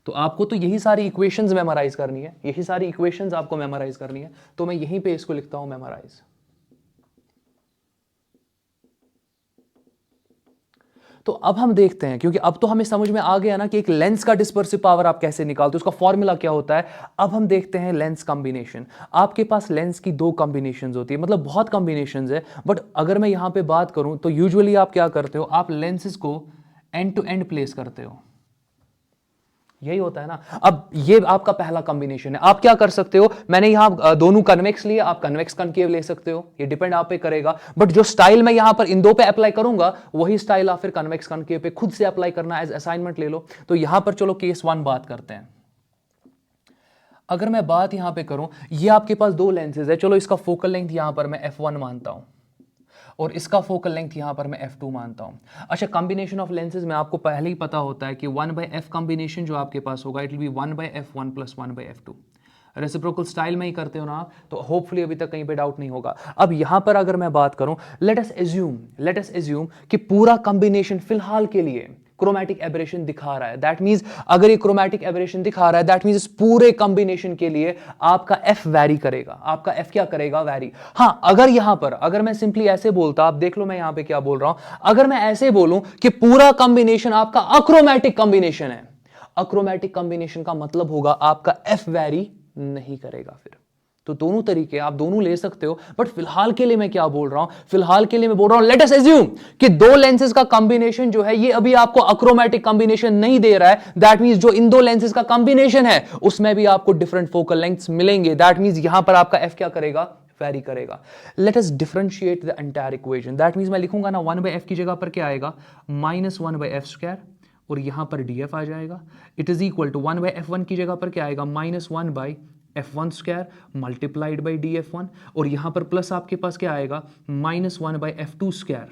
तो आपको तो यही सारी इक्वेशंस मेमोराइज करनी है, यही सारी इक्वेशंस आपको मेमोराइज करनी है। तो मैं यहीं पे इसको लिखता हूं मेमोराइज। तो अब हम देखते हैं, क्योंकि अब तो हमें समझ में आ गया ना कि एक लेंस का डिस्पर्सिव पावर आप कैसे निकालते हो, उसका फॉर्मूला क्या होता है। अब हम देखते हैं लेंस कॉम्बिनेशन। आपके पास लेंस की 2 कॉम्बिनेशंस होती है, मतलब बहुत कॉम्बिनेशंस है, बट अगर मैं यहां पे बात करूं तो यूजुअली आप क्या करते हो, आप लेंसेज को एंड टू एंड प्लेस करते हो, यही होता है ना। अब ये आपका पहला कॉम्बिनेशन है। आप क्या कर सकते हो, मैंने यहां दोनों कन्वेक्स लिए, आप कन्वेक्स कनकेव ले सकते हो, ये डिपेंड आप पे करेगा। बट जो स्टाइल मैं यहां पर इन 2 पे अप्लाई करूंगा वही स्टाइल आप फिर कन्वेक्स कनकेव पे खुद से अप्लाई करना, एज असाइनमेंट ले लो। तो यहां पर चलो केस 1 बात करते हैं। अगर मैं बात यहां पे करूं, ये आपके पास 2 लेंसेज है, चलो इसका फोकल लेंथ यहां पर मैं f1 मानता हूं और इसका फोकल लेंथ यहां पर मैं f2 मानता हूं। अच्छा, कॉम्बिनेशन ऑफ लेंसेज में आपको पहले ही पता होता है कि 1 बाय एफ कॉम्बिनेशन जो आपके पास होगा, it will be 1 by f1 plus 1 by f2। Reciprocal style में ही करते हो ना आप, तो होपफुली अभी तक कहीं पे डाउट नहीं होगा। अब यहां पर अगर मैं बात करूं, लेट अस एज्यूम कि पूरा कॉम्बिनेशन फिलहाल के लिए क्रोमैटिक एबरेशन दिखा रहा है। दैट मींस अगर ये क्रोमैटिक एबरेशन दिखा रहा है, दैट मींस इस पूरे कॉम्बिनेशन के लिए आपका एफ वैरी करेगा, आपका एफ क्या करेगा? वैरी। हां, अगर यहां पर अगर मैं सिंपली ऐसे बोलता, आप देख लो मैं यहां पे क्या बोल रहा हूं, अगर मैं ऐसे बोलूं कि पूरा कॉम्बिनेशन आपका अक्रोमैटिक कॉम्बिनेशन है, अक्रोमैटिक कॉम्बिनेशन का मतलब होगा आपका एफ वैरी नहीं करेगा। फिर तो दोनों तरीके आप दोनों ले सकते हो, बट फिलहाल के लिए मैं क्या बोल रहा हूं, फिलहाल के लिए मैं बोल रहा हूं लेट अस एज्यूम कि दो लेंसेज का कॉम्बिनेशन जो है ये अभी आपको अक्रोमेटिक कॉम्बिनेशन नहीं दे रहा है। दैट मींस जो इन दो लेंसेज का कॉम्बिनेशन है उसमें भी आपको डिफरेंट फोकल लेंथ्स मिलेंगे। दैट मींस यहां पर आपका एफ क्या करेगा, वेरी करेगा। Let us differentiate the entire equation. That means मैं लिखूंगा ना 1/f की जगह पर क्या आएगा, -1/f², और यहां पर df आ जाएगा। It is equal to 1/f1 की जगह पर क्या आएगा, -1/f1² मल्टीप्लाइड बाई df1, और यहां पर प्लस आपके पास क्या आएगा, -1/f2²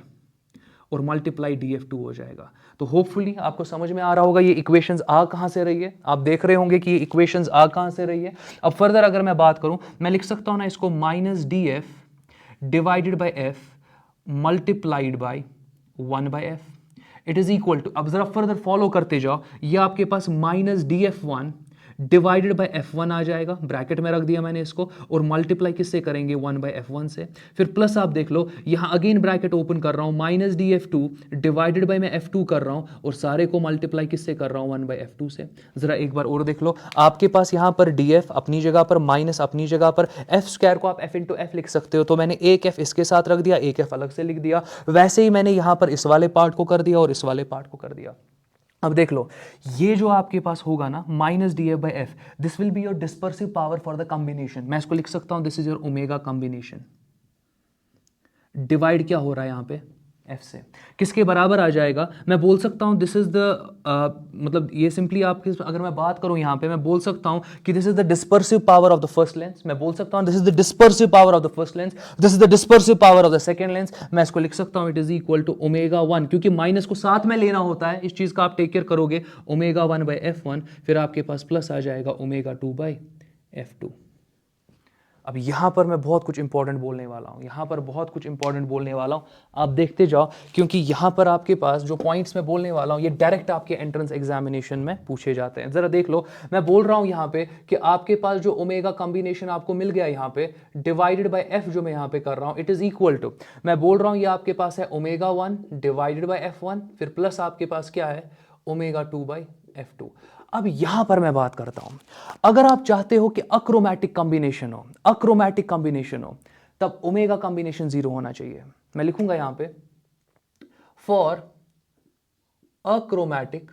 और मल्टीप्लाई df2 हो जाएगा। तो होपफुली आपको समझ में आ रहा होगा ये इक्वेशंस आ कहां से रही है। आप देख रहे होंगे कि ये इक्वेशंस आ कहां से रही है। अब फर्दर अगर मैं बात करूं, मैं लिख सकता हूं ना इसको -df divided by f multiplied by 1/f। It is equal to, अब जरा फर्दर फॉलो करते जाओ, ये आपके पास -df1 डिवाइडेड बाय f1 आ जाएगा, ब्रैकेट में रख दिया मैंने इसको, और मल्टीप्लाई किससे करेंगे, 1/f1 से। फिर प्लस आप देख लो, यहां अगेन ब्रैकेट ओपन कर रहा हूं, -df2 डिवाइडेड बाय मैं f2 कर रहा हूं, और सारे को मल्टीप्लाई किससे कर रहा हूं, 1/f2 से। जरा एक बार और देख लो, आपके पास यहां पर df अपनी जगह पर, माइनस अपनी जगह पर, f² को आप f इंटू f लिख सकते हो, तो मैंने एक f इसके साथ रख दिया, एक f अलग से लिख दिया। वैसे ही मैंने यहां पर इस वाले पार्ट को कर दिया और इस वाले पार्ट को कर दिया। अब देख लो, ये जो आपके पास होगा ना -df/f, this will be your dispersive power for the combination. मैं इसको लिख सकता हूं, this is your omega combination. Divide क्या हो रहा है यहां पे, f से, किसके बराबर आ जाएगा, मैं बोल सकता हूं दिस इज द मतलब ये सिंपली आपके, अगर मैं बात करूं यहां पे, मैं बोल सकता हूं कि this is the dispersive power of the first lens. मैं बोल सकता हूं this is the dispersive power of the first lens, this is the dispersive power of the second lens. मैं इसको लिख सकता हूं इट इज इक्वल टू ω1, क्योंकि माइनस को साथ में लेना होता है, इस चीज का आप टेक केयर करोगे, ω1/f1, फिर आपके पास प्लस आ जाएगा ω2/f2। अब यहां पर मैं बहुत कुछ इंपॉर्टेंट बोलने वाला हूं, यहां पर बहुत कुछ इंपॉर्टेंट बोलने वाला हूं, आप देखते जाओ, क्योंकि यहां पर आपके पास जो पॉइंट्स मैं बोलने वाला हूं ये डायरेक्ट आपके एंट्रेंस एग्जामिनेशन में पूछे जाते हैं। जरा देख लो, मैं बोल रहा हूं यहां पे कि आपके पास जो ओमेगा कॉम्बिनेशन आपको मिल गया यहां पे, डिवाइडेड बाय एफ जो मैं यहां पे कर रहा हूं, इट इज इक्वल टू, मैं बोल रहा हूं ये आपके पास है ω1 डिवाइडेड बाय f1, फिर प्लस आपके पास क्या है, ω2/f2। अब यहां पर मैं बात करता हूं, अगर आप चाहते हो कि अक्रोमैटिक कॉम्बिनेशन हो, अक्रोमैटिक कॉम्बिनेशन हो, तब ओमेगा कॉम्बिनेशन 0 होना चाहिए। मैं लिखूंगा यहां पे, फॉर अक्रोमैटिक,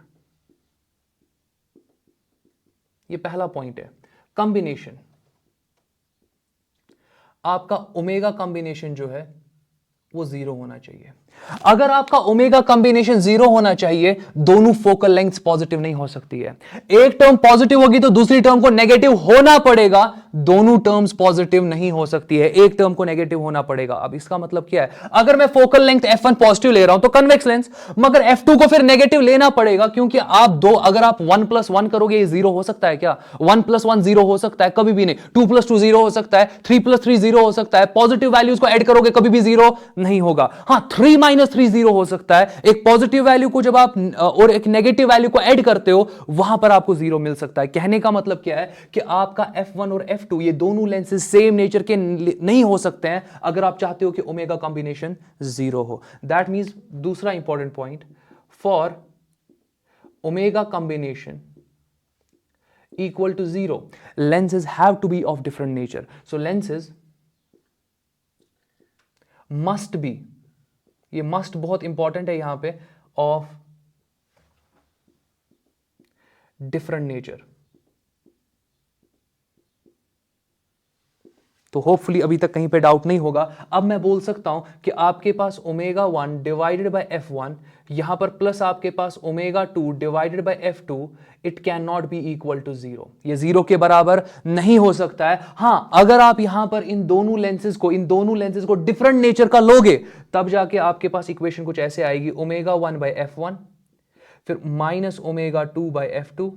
ये पहला पॉइंट है, कॉम्बिनेशन, आपका ओमेगा कॉम्बिनेशन जो है वो 0 होना चाहिए। अगर आपका ओमेगा कॉम्बिनेशन 0 होना चाहिए, दोनों फोकल लेंथ पॉजिटिव नहीं हो सकती है। एक टर्म पॉजिटिव होगी तो दूसरी टर्म को नेगेटिव होना पड़ेगा, दोनों टर्म्स पॉजिटिव नहीं हो सकती है, एक टर्म को नेगेटिव होना पड़ेगा। अब इसका मतलब क्या है, अगर मैं फोकल लेंथ f1 पॉजिटिव ले रहा हूं तो कन्वेक्स लेंस, मगर f2 को फिर नेगेटिव लेना पड़ेगा, क्योंकि आप दो, अगर आप 1 + 1 करोगे ये 0 हो सकता है क्या, 1 + 1 0 हो सकता है, कभी भी नहीं। 2 + 2 0 हो सकता है, 3 + 3 0 हो सकता है, पॉजिटिव वैल्यूज को ऐड करोगे कभी भी 0 नहीं होगा। हां, 3 - 3 0 हो सकता है, एक पॉजिटिव वैल्यू को जब आप और एक नेगेटिव वैल्यू को ऐड करते हो वहां पर आपको 0 मिल सकता है। कहने का मतलब क्या है कि आपका f1 और f2 ये दोनों लेंसेज सेम नेचर के नहीं हो सकते हैं अगर आप चाहते हो कि ओमेगा कॉम्बिनेशन 0 हो। दैट मींस, दूसरा important point, for omega combination equal to 0, lenses have to be of different nature. So lenses must be, ये must बहुत इंपॉर्टेंट है यहां पे, of different nature. तो होपफुली अभी तक कहीं पे डाउट नहीं होगा। अब मैं बोल सकता हूं कि आपके पास ω1 डिवाइडेड बाय f1, यहां पर प्लस आपके पास ω2 divided by f2, it can not be equal to 0, ये 0 के बराबर नहीं हो सकता है। हां, अगर आप यहां पर इन दोनों लेंसेज को डिफरेंट नेचर का लोगे, तब जाके आपके पास इक्वेशन कुछ ऐसे आएगी, ω1/f1 फिर -ω2/f2,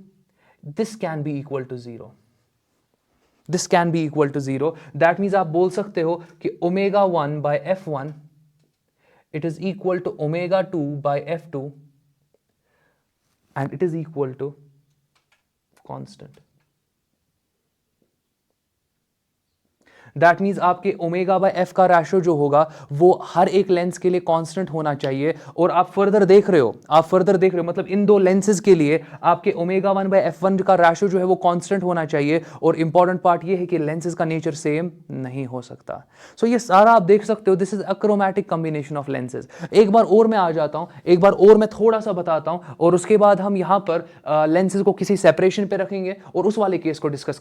this can be equal to 0, this can be equal to 0। That means आप बोल सकते हो कि ω1/f1 it is equal to ω2/f2 and it is equal to constant. That means आपके ओमेगा बाय एफ का ratio जो होगा वो हर एक लेंस के लिए कांस्टेंट होना चाहिए। और आप फर्दर देख रहे हो मतलब इन दो लेंसेज के लिए आपके ओमेगा 1 बाय एफ 1 का रेशो जो है वो कांस्टेंट होना चाहिए। और इंपॉर्टेंट पार्ट ये है कि लेंसेज का नेचर सेम नहीं हो सकता। सो ये सारा आप देख सकते हो, this is achromatic combination of lenses. एक बार और मैं आ जाता हूं, एक बार और मैं थोड़ा सा बताता हूं और उसके बाद हम यहां पर लेंसेज को किसी सेपरेशन पे रखेंगे और उस वाले केस को डिस्कस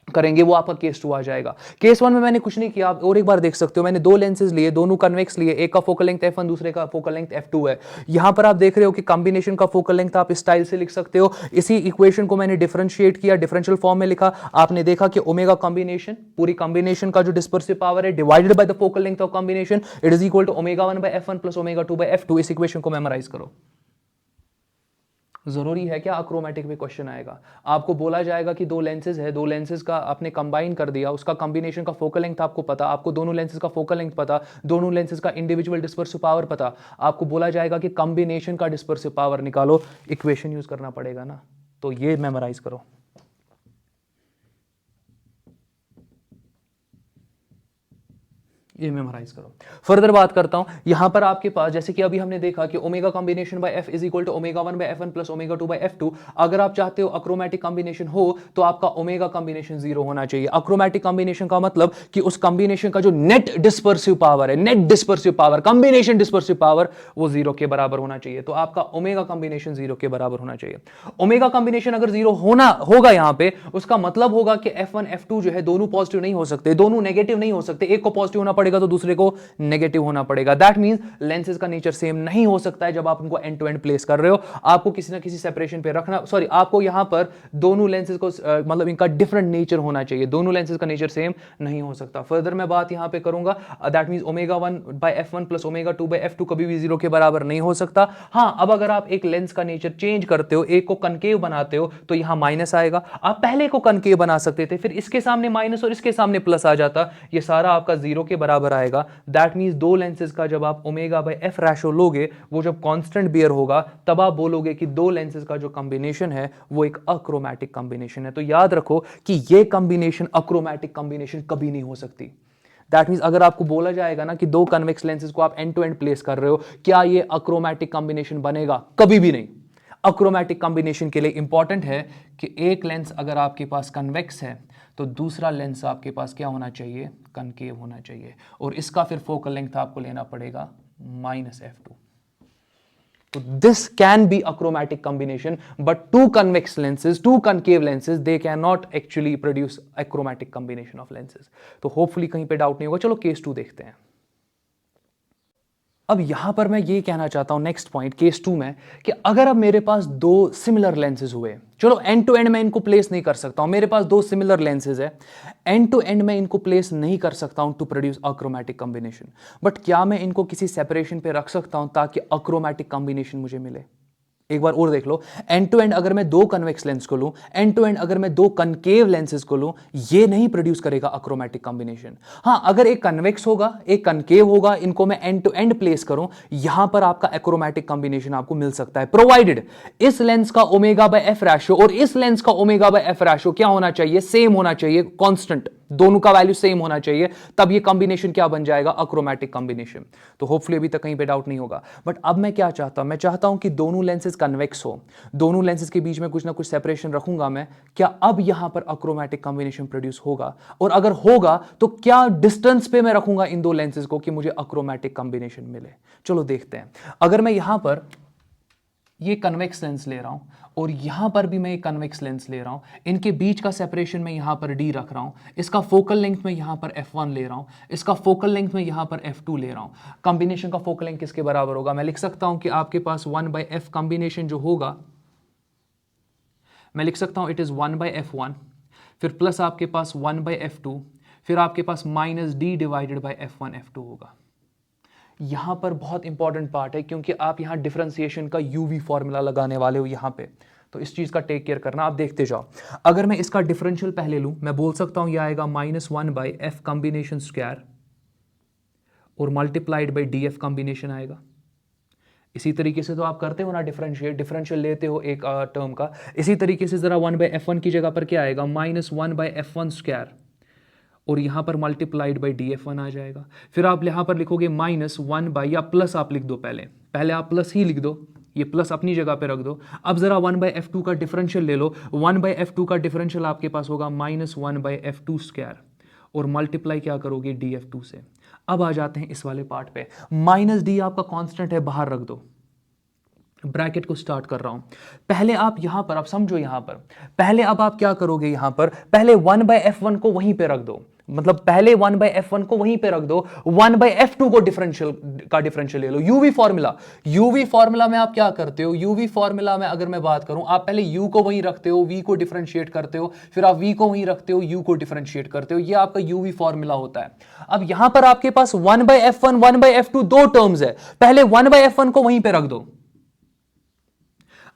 करेंगे। वो आपका केस 2 आ जाएगा। केस 1 में मैंने कुछ नहीं किया, आप और एक बार देख सकते हो, मैंने दो लेंसेज लिए, दोनों कन्वेक्स लिए, एक का फोकल लेंथ f1 दूसरे का फोकल लेंथ f2 है। यहां पर आप देख रहे हो कि कॉम्बिनेशन का फोकल लेंथ आप इस स्टाइल से लिख सकते हो। इसी इक्वेशन को मैंने डिफरेंशिएट किया, डिफरेंशियल फॉर्म में लिखा। आपने देखा कि ओमेगा कॉम्बिनेशन, पूरी कॉम्बिनेशन का जो डिस्पर्सिव पावर है divided by the focal length of combination, it is equal to omega 1 by f1 plus omega 2 by f2। इस इक्वेशन को मेमोराइज करो। जरूरी है क्या? अक्रोमेटिक में क्वेश्चन आएगा, आपको बोला जाएगा कि दो लेंसेज है, दो लेंसेज का आपने कंबाइन कर दिया, उसका कॉम्बिनेशन का फोकल लेंथ आपको पता, आपको दोनों लेंसेज का फोकल लेंथ पता, दोनों लेंसेज का इंडिविजुअल डिस्पर्सिव पावर पता, आपको बोला जाएगा कि कॉम्बिनेशन का डिस्पर्सिव पावर निकालो, इक्वेशन यूज करना पड़ेगा ना। तो ये मेमोराइज करो। ये मेमोराइज करो। फर्दर बात करता हूं, यहां पर आपके पास जैसे कि अभी हमने देखा कि omega combination by F is equal to omega 1 by f1 plus omega 2 by f2। अगर आप चाहते हो अक्रोमेटिक कॉम्बिनेशन हो तो आपका ओमेगा कॉम्बिनेशन 0 होना चाहिए। अक्रोमेटिक कॉम्बिनेशन का मतलब कि उस कॉम्बिनेशन का जो नेट डिस्पर्सिव पावर है, net dispersive power, combination dispersive power, वो 0 के बराबर होना चाहिए। तो आपका ओमेगा कॉम्बिनेशन 0 के बराबर होना चाहिए। ओमेगा कॉम्बिनेशन अगर 0 होगा यहां पे, उसका मतलब होगा कि f1 f2 जो है दोनों पॉजिटिव नहीं हो सकते, दोनों नेगेटिव नहीं हो सकते, एक को पॉजिटिव होना पड़ेगा तो दूसरे को नेगेटिव होना पड़ेगा। दैट मींस लेंसेज का नेचर सेम नहीं हो सकता है जब आप उनको एंड टू एंड प्लेस कर रहे हो। आपको किसी ना किसी सेपरेशन पे रखना, सॉरी, आपको यहां पर दोनों लेंसेज को मतलब इनका डिफरेंट नेचर होना चाहिए, दोनों लेंसेज का नेचर सेम नहीं हो सकता। फर्दर मैं बात यहां पे करूंगा, that means omega 1 by f1 plus omega 2 by f2 कभी भी 0 के बराबर नहीं हो सकता। हां, अब अगर आप एक लेंस का नेचर चेंज करते हो, एक को कनकेव बनाते हो, तो यहां माइनस आएगा। आप पहले को कनकेव बना सकते थे, फिर इसके सामने माइनस और इसके सामने प्लस आ जाता, ये सारा आपका 0 के बराबर आएगा। दैट मींस दो लेंसेज का जब आप ओमेगा बाय एफ रेशो लोगे, वो जब कांस्टेंट बियर होगा, तब आप बोलोगे कि दो लेंसेज का जो कॉम्बिनेशन है वो एक अक्रोमेटिक कॉम्बिनेशन है। तो याद रखो कि ये कॉम्बिनेशन अक्रोमेटिक कॉम्बिनेशन कभी नहीं हो सकती। दैट मींस अगर आपको बोला जाएगा ना कि दो कन्वेक्स लेंसेज को आप एंड टू एंड प्लेस कर रहे हो, क्या ये अक्रोमेटिक कॉम्बिनेशन बनेगा? कभी भी नहीं। अक्रोमेटिक कॉम्बिनेशन के लिए इंपॉर्टेंट है कि एक लेंस अगर आपके पास कन्वेक्स है तो दूसरा लेंस आपके पास क्या होना चाहिए? कनकेव होना चाहिए। और इसका फिर फोकल लेंथ आपको लेना पड़ेगा -f2। तो this can be achromatic combination, but two convex lenses, two concave lenses, they can not actually produce achromatic combination of lenses. तो होपफुली कहीं पे डाउट नहीं होगा। चलो केस 2 देखते हैं। अब यहां पर मैं ये कहना चाहता हूं नेक्स्ट पॉइंट केस 2 में, कि अगर अब मेरे पास दो सिमिलर लेंसेज हुए, चलो एंड टू एंड मैं इनको प्लेस नहीं कर सकता हूं, मेरे पास दो सिमिलर लेंसेज है, एंड टू एंड मैं इनको प्लेस नहीं कर सकता हूं to produce achromatic combination, but क्या मैं इनको किसी सेपरेशन पे रख सकता हूं ताकि अक्रोमेटिक कॉम्बिनेशन मुझे मिले? एक बार और देख लो, एंड टू एंड अगर मैं दो कन्वेक्स लेंस को लूं, एंड टू एंड अगर मैं दो कनकेव लेंसेज को लूं, ये नहीं प्रोड्यूस करेगा अक्रोमेटिक कॉम्बिनेशन। हां, अगर एक कन्वेक्स होगा, एक कनकेव होगा, इनको मैं एंड टू एंड प्लेस करूं, यहां पर आपका अक्रोमेटिक कॉम्बिनेशन आपको मिल सकता है, प्रोवाइडेड इस लेंस का ओमेगा बाय एफ रेशियो और इस लेंस का ओमेगा बाय एफ रेशियो क्या होना चाहिए? सेम होना चाहिए, कांस्टेंट, दोनों का वैल्यू सेम होना चाहिए, तब ये कॉम्बिनेशन क्या बन जाएगा? Achromatic combination. तो होपफुली अभी तक कहीं पे डाउट नहीं होगा। बट अब मैं क्या चाहता हूं? मैं चाहता हूं कि दोनों लेंसेज कन्वेक्स हो, दोनों लेंसेज के बीच में कुछ ना कुछ सेपरेशन रखूंगा मैं, क्या अब यहां पर अक्रोमेटिक कॉम्बिनेशन प्रोड्यूस होगा? और अगर होगा तो क्या डिस्टेंस पे मैं रखूंगा इन दो लेंसेज को कि मुझे अक्रोमेटिक कॉम्बिनेशन मिले? चलो देखते हैं। अगर मैं यहां पर ये कन्वेक्स लेंस ले रहा हूं और यहां पर भी मैं एक कन्वेक्स लेंस ले रहा हूं, इनके बीच का सेपरेशन मैं यहां पर d रख रहा हूं, इसका फोकल लेंथ मैं यहां पर f1 ले रहा हूं, इसका फोकल लेंथ मैं यहां पर f2 ले रहा हूं। कॉम्बिनेशन का फोकल लेंथ किसके बराबर होगा? मैं लिख सकता हूं कि आपके पास 1/f कॉम्बिनेशन जो होगा, मैं लिख सकता हूं इट इज 1/f1, फिर प्लस आपके पास 1/f2, फिर आपके पास -d divided by f1 f2 होगा। यहां पर बहुत इंपॉर्टेंट पार्ट है, क्योंकि आप यहां डिफरेंशिएशन का यूवी फॉर्मूला लगाने वाले हो यहां पे, तो इस चीज का टेक केयर करना। आप देखते जाओ, अगर मैं इसका डिफरेंशियल पहले लूं, मैं बोल सकता हूं यह आएगा -1/f कॉम्बिनेशन स्क्वायर और मल्टीप्लाइड बाय df कॉम्बिनेशन आएगा। इसी तरीके से तो आप करते हो ना डिफरेंशियल लेते हो एक टर्म का, इसी तरीके से जरा 1/f1 की जगह पर क्या आएगा? -1/f1 स्क्वायर और यहाँ पर मल्टीप्लाइड बाई df1 आ जाएगा। फिर आप यहाँ पर लिखोगे -1 बाई, या प्लस आप लिख दो, पहले आप प्लस ही लिख दो, ये प्लस अपनी जगह पे रख दो। अब जरा 1/f2 का डिफरेंशियल ले लो, 1/f2 का डिफरेंशियल आपके पास होगा -1/f2 स्क्वायर, और मल्टीप्लाई क्या करोगे df2 से। अब आ जाते हैं इस वाले पार्ट पे, -d आपका कांस्टेंट है, बाहर रख दो, ब्रैकेट को स्टार्ट कर रहा हूं। पहले आप यहां पर, आप समझो यहां पर, पहले अब आप क्या करोगे, यहां पर पहले 1/f1 को वहीं पे रख दो, मतलब पहले 1/f1 को वहीं पे रख दो, 1/f2 को डिफरेंशियल ले लो। यूवी फॉर्मूला में आप क्या करते हो, यूवी फॉर्मूला में अगर मैं बात करूं, आप पहले u को वहीं रखते हो, v को डिफरेंशिएट करते हो, फिर आप v को वहीं रखते हो, u को डिफरेंशिएट करते हो, ये आपका यूवी फॉर्मूला होता है। अब यहां पर आपके पास 1/f1 1/f2 दो टर्म्स है, पहले 1/f1 को वहीं पे रख दो।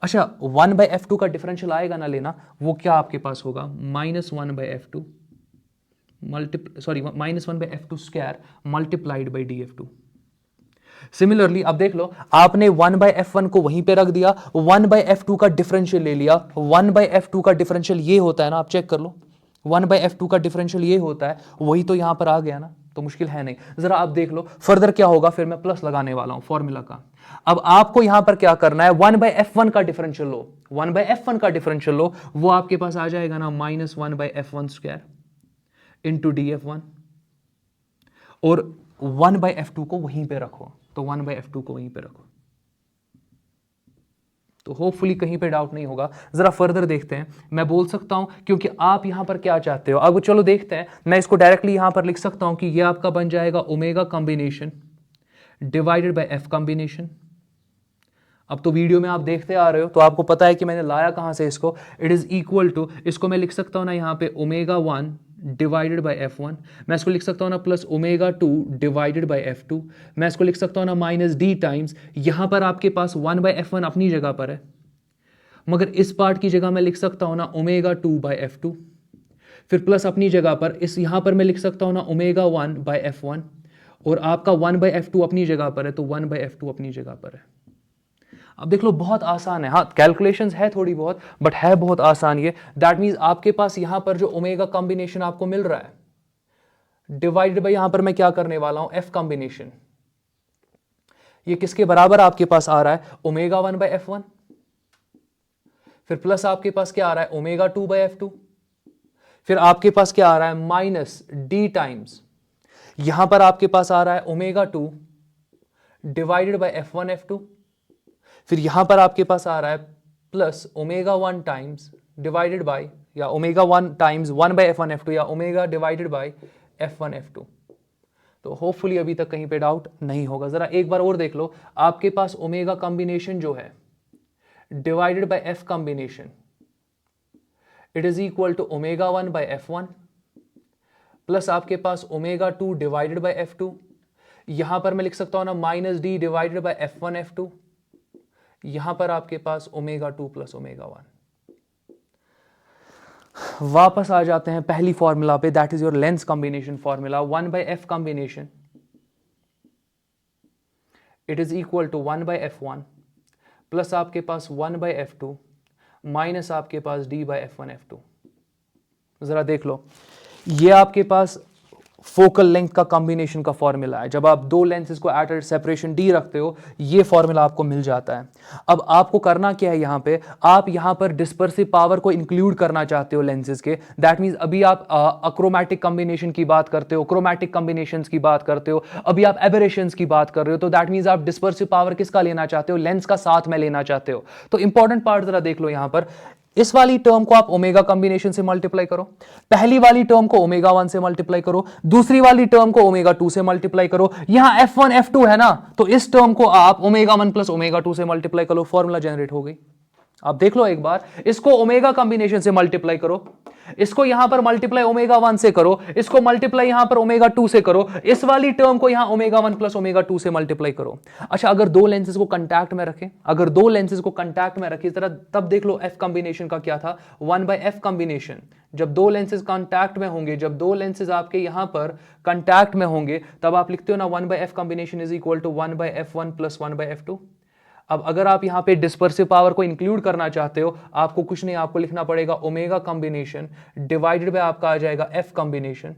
अच्छा, 1/f2 का डिफरेंशियल आएगा ना लेना, वो क्या आपके पास होगा, -1/f2 -1/f2 square multiplied by df2। Similarly अब देख लो, आपने 1/f1 को वहीं पे रख दिया, 1/f2 का डिफरेंशियल ले लिया। 1/f2 का डिफरेंशियल ये होता है ना, आप चेक कर लो, 1/f2 का डिफरेंशियल ये होता है, वही तो यहां पर आ गया ना, तो मुश्किल है नहीं। जरा आप देख लो फर्दर क्या होगा, फिर मैं प्लस लगाने वाला हूं फॉर्मूला का। अब आपको यहां पर क्या करना है, 1/f1 का डिफरेंशियल लो, 1/f1 का डिफरेंशियल लो, वो आपके पास आ जाएगा ना -1/f1 स्क्वायर इंटू df1, और 1/f2 को वहीं पे रखो, तो 1/f2 को वहीं पे रखो, तो होपफुली कहीं पे डाउट नहीं होगा। जरा फर्दर देखते हैं, मैं बोल सकता हूं, क्योंकि आप यहां पर क्या चाहते हो, अब चलो देखते हैं, मैं इसको डायरेक्टली यहां पर लिख सकता हूं कि ये आपका बन जाएगा omega combination divided by F combination. अब तो वीडियो में आप देखते आ रहे हो, तो आपको पता है कि मैंने लाया कहां से इसको, इट इज इक्वल टू, इसको मैं लिख सकता हूं ना यहाँ पे ω1 डिवाइडेड बाय f1, मैं इसको लिख सकता हूं ना प्लस ω2 डिवाइडेड बाय f2, मैं इसको लिख सकता हूं ना -d टाइम्स, यहां पर आपके पास 1/f1 अपनी जगह पर है, मगर इस पार्ट की जगह मैं लिख सकता हूं ना ω2/f2, फिर प्लस अपनी जगह पर इस यहां पर मैं लिख सकता हूं ना ω1/f1, और आपका 1/f2 अपनी जगह पर है, तो 1/f2 अपनी जगह पर है। अब देख लो बहुत आसान है, हाँ कैलकुलेशंस है थोड़ी बहुत, बट है बहुत आसान ये। दैट मीन्स आपके पास यहां पर जो ओमेगा कॉम्बिनेशन आपको मिल रहा है डिवाइडेड बाय, यहां पर मैं क्या करने वाला हूं, एफ कॉम्बिनेशन, ये किसके बराबर आपके पास आ रहा है, ω1/f1, फिर प्लस आपके पास क्या आ रहा है, ω2/f2, फिर आपके पास क्या आ रहा है, -d टाइम्स, यहां पर आपके पास आ रहा है ω2 डिवाइडेड बाय f1/f2, फिर यहां पर आपके पास आ रहा है प्लस ω1 टाइम्स डिवाइडेड बाय, या ω1 टाइम्स 1/f1/f2, या ओमेगा डिवाइडेड बाय f1/f2। तो होपफुली अभी तक कहीं पे डाउट नहीं होगा। जरा एक बार और देख लो, आपके पास ओमेगा कॉम्बिनेशन जो है divided by F combination, it is equal to ω1/f1 plus आपके पास ω2 डिवाइडेड बाय f2, यहां पर मैं लिख सकता हूं ना -d डिवाइडेड बाय f1/f2, यहां पर आपके पास ω2 प्लस ω1। वापस आ जाते हैं पहली फॉर्मूला पे, that is your lens combination formula, 1/f combination it is equal to 1/f1 plus आपके पास 1/f2 माइनस आपके पास d/f1/f2। जरा देख लो, ये आपके पास फोकल लेंथ का कॉम्बिनेशन का फॉर्मूला है। जब आप दो लेंसेज को एट सेपरेशन d रखते हो, ये फॉर्मूला आपको मिल जाता है। अब आपको करना क्या है, यहां पे आप यहां पर डिस्पर्सिव पावर को इंक्लूड करना चाहते हो लेंसेज के। दैट मींस अभी आप अक्रोमैटिक कॉम्बिनेशन की बात करते हो, क्रोमैटिक कॉम्बिनेशंस की बात करते हो, अभी आप एबरेशंस की बात कर रहे हो, तो दैट मींस आप डिस्पर्सिव पावर किसका लेना चाहते हो, लेंस का साथ में लेना चाहते हो। तो इंपॉर्टेंट पार्ट जरा देख लो, यहां पर इस वाली टर्म को आप ओमेगा कॉम्बिनेशन से मल्टीप्लाई करो, पहली वाली टर्म को ω1 से मल्टीप्लाई करो, दूसरी वाली टर्म को ω2 से मल्टीप्लाई करो, यहां f1 f2 है ना, तो इस टर्म को आप ω1 प्लस ω2 से मल्टीप्लाई करो, फॉर्मूला जनरेट हो गई। आप देख लो एक बार, इसको ओमेगा कॉम्बिनेशन से मल्टीप्लाई करो, इसको यहां पर मल्टीप्लाई ω1 से करो, इसको मल्टीप्लाई यहां पर ω2 से करो, इस वाली टर्म को यहां ω1 प्लस ω2 से मल्टीप्लाई करो। अच्छा, अगर दो लेंसेज को कांटेक्ट में रखें, अगर दो लेंसेज को कांटेक्ट में रखें जरा, तब देख लो एफ कॉम्बिनेशन का क्या था, 1/f कॉम्बिनेशन। जब दो लेंसेज कांटेक्ट में होंगे, जब दो लेंसेज आपके यहां पर कांटेक्ट में होंगे, तब आप लिखते हो ना 1/f combination is equal to 1/f1 प्लस 1/f2। अब अगर आप यहां पे डिस्पर्सिव पावर को इंक्लूड करना चाहते हो, आपको कुछ नहीं, आपको लिखना पड़ेगा ओमेगा कॉम्बिनेशन डिवाइडेड बाय आपका आ जाएगा F combination,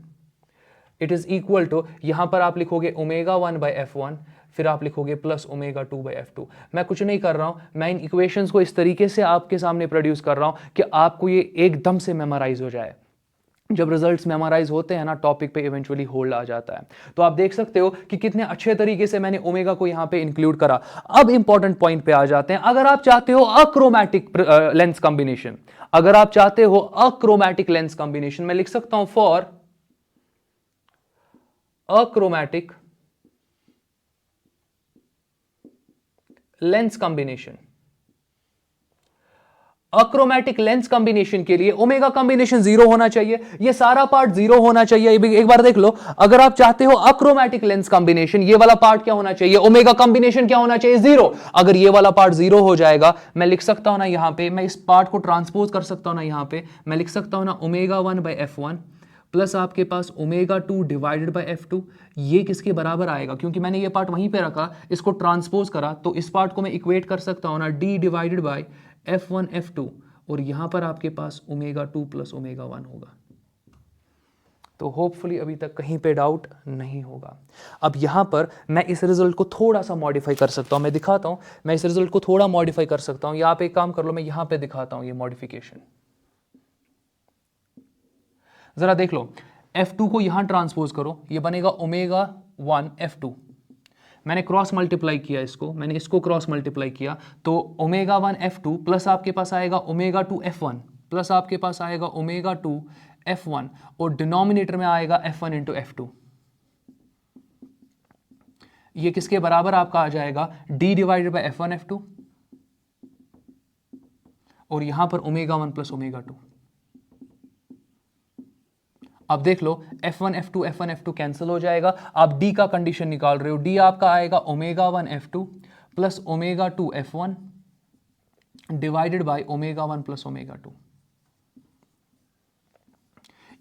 it is equal to, यहां पर आप लिखोगे ओमेगा 1/f1, फिर आप लिखोगे प्लस ओमेगा 2/f2। मैं कुछ नहीं कर रहा हूं, मैं इन इक्वेशंस को इस तरीके से आपके सामने प्रोड्यूस कर रहा हूं कि आपको ये एकदम से मेमोराइज हो जाए। जब रिजल्ट्स मेमोराइज होते हैं ना, टॉपिक पे इवेंचुअली होल्ड आ जाता है। तो आप देख सकते हो कि कितने अच्छे तरीके से मैंने ओमेगा को यहां पे इंक्लूड करा। अब इंपॉर्टेंट पॉइंट पे आ जाते हैं। अगर आप चाहते हो अक्रोमैटिक लेंस कॉम्बिनेशन, अगर आप चाहते हो अक्रोमैटिक लेंस कॉम्बिनेशन, मैं लिख सकता हूं for achromatic lens combination. Achromatic lens combination के लिए ओमेगा कॉम्बिनेशन 0 होना चाहिए, ये सारा पार्ट 0 होना चाहिए। एक बार देख लो, अगर आप चाहते हो अक्रोमैटिक लेंस कॉम्बिनेशन, ये वाला पार्ट क्या होना चाहिए, ओमेगा कॉम्बिनेशन क्या होना चाहिए, 0। अगर ये वाला पार्ट 0 हो जाएगा, मैं लिख सकता हूं ना यहां पे, मैं इस पार्ट को ट्रांसपोज कर सकता हूं ना यहां पे, मैं लिख सकता हूं ना ओमेगा 1/f1 प्लस आपके पास ओमेगा 2 डिवाइडेड बाय f2। ये किसके बराबर आएगा, क्योंकि मैंने ये पार्ट वहीं पे रखा, इसको ट्रांसपोज करा, तो इस पार्ट को मैं इक्वेट कर सकता हूं ना d divided by f1 f2, और यहां पर आपके पास ओमेगा 2 प्लस ओमेगा 1 होगा। तो होपफुली अभी तक कहीं पे डाउट नहीं होगा। अब यहां पर मैं इस रिजल्ट को थोड़ा सा मॉडिफाई कर सकता हूं, मैं दिखाता हूं, मैं इस रिजल्ट को थोड़ा मॉडिफाई कर सकता हूं। यहां पे एक काम कर लो, मैं यहां पे दिखाता हूं ये मॉडिफिकेशन। जरा देख लो, f2 को यहां ट्रांसपोज करो, ये बनेगा ओमेगा 1 f2। मैंने क्रॉस मल्टीप्लाई किया इसको, मैंने इसको क्रॉस मल्टीप्लाई किया, तो ओमेगा 1 f2 प्लस आपके पास आएगा ओमेगा 2 f1 प्लस आपके पास आएगा ओमेगा 2 f1, और डिनोमिनेटर में आएगा f1 इंटू f2। ये किसके बराबर आपका आ जाएगा, d divided by f1 f2, और यहां पर ओमेगा 1 प्लस ओमेगा 2। अब देख लो, f1 f2 कैंसिल हो जाएगा। आप d का कंडीशन निकाल रहे हो, d आपका आएगा omega 1 f2 plus omega 2 f1 divided by omega 1 plus omega 2।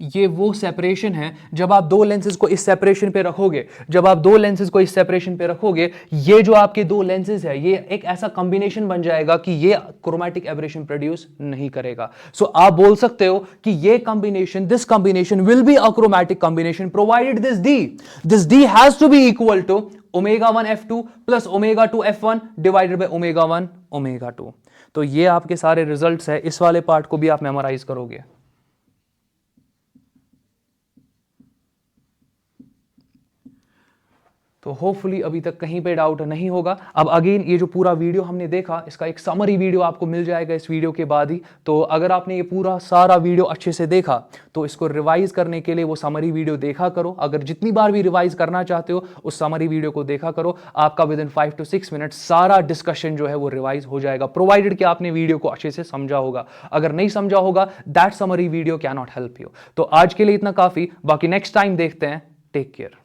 ये वो सेपरेशन है, जब आप दो लेंसेज को इस सेपरेशन पे रखोगे, जब आप दो लेंसेज को इस सेपरेशन पे रखोगे, ये जो आपके दो लेंसेज है, ये एक ऐसा कॉम्बिनेशन बन जाएगा कि ये क्रोमैटिक एब्रेशन प्रोड्यूस नहीं करेगा। सो आप बोल सकते हो कि ये combination, this combination will be achromatic combination provided this d has to be equal to omega 1 f2 plus omega 2 f1 divided by omega 1 omega 2। तो ये आपके सारे रिजल्ट्स है, इस वाले पार्ट को भी आप मेमोराइज करोगे। तो होपफुली अभी तक कहीं पे डाउट नहीं होगा। अब अगेन ये जो पूरा वीडियो हमने देखा, इसका एक समरी वीडियो आपको मिल जाएगा इस वीडियो के बाद ही। तो अगर आपने ये पूरा सारा वीडियो अच्छे से देखा, तो इसको रिवाइज करने के लिए वो समरी वीडियो देखा करो। अगर जितनी बार भी रिवाइज करना चाहते हो, उस समरी वीडियो को देखा करो। आपका विद इन 5 to 6 मिनट सारा डिस्कशन जो है वो रिवाइज हो जाएगा, प्रोवाइडेड कि आपने वीडियो को अच्छे से समझा होगा। अगर नहीं समझा होगा, that summary video can not help you. तो आज के लिए इतना काफी, बाकी नेक्स्ट टाइम देखते हैं। Take care.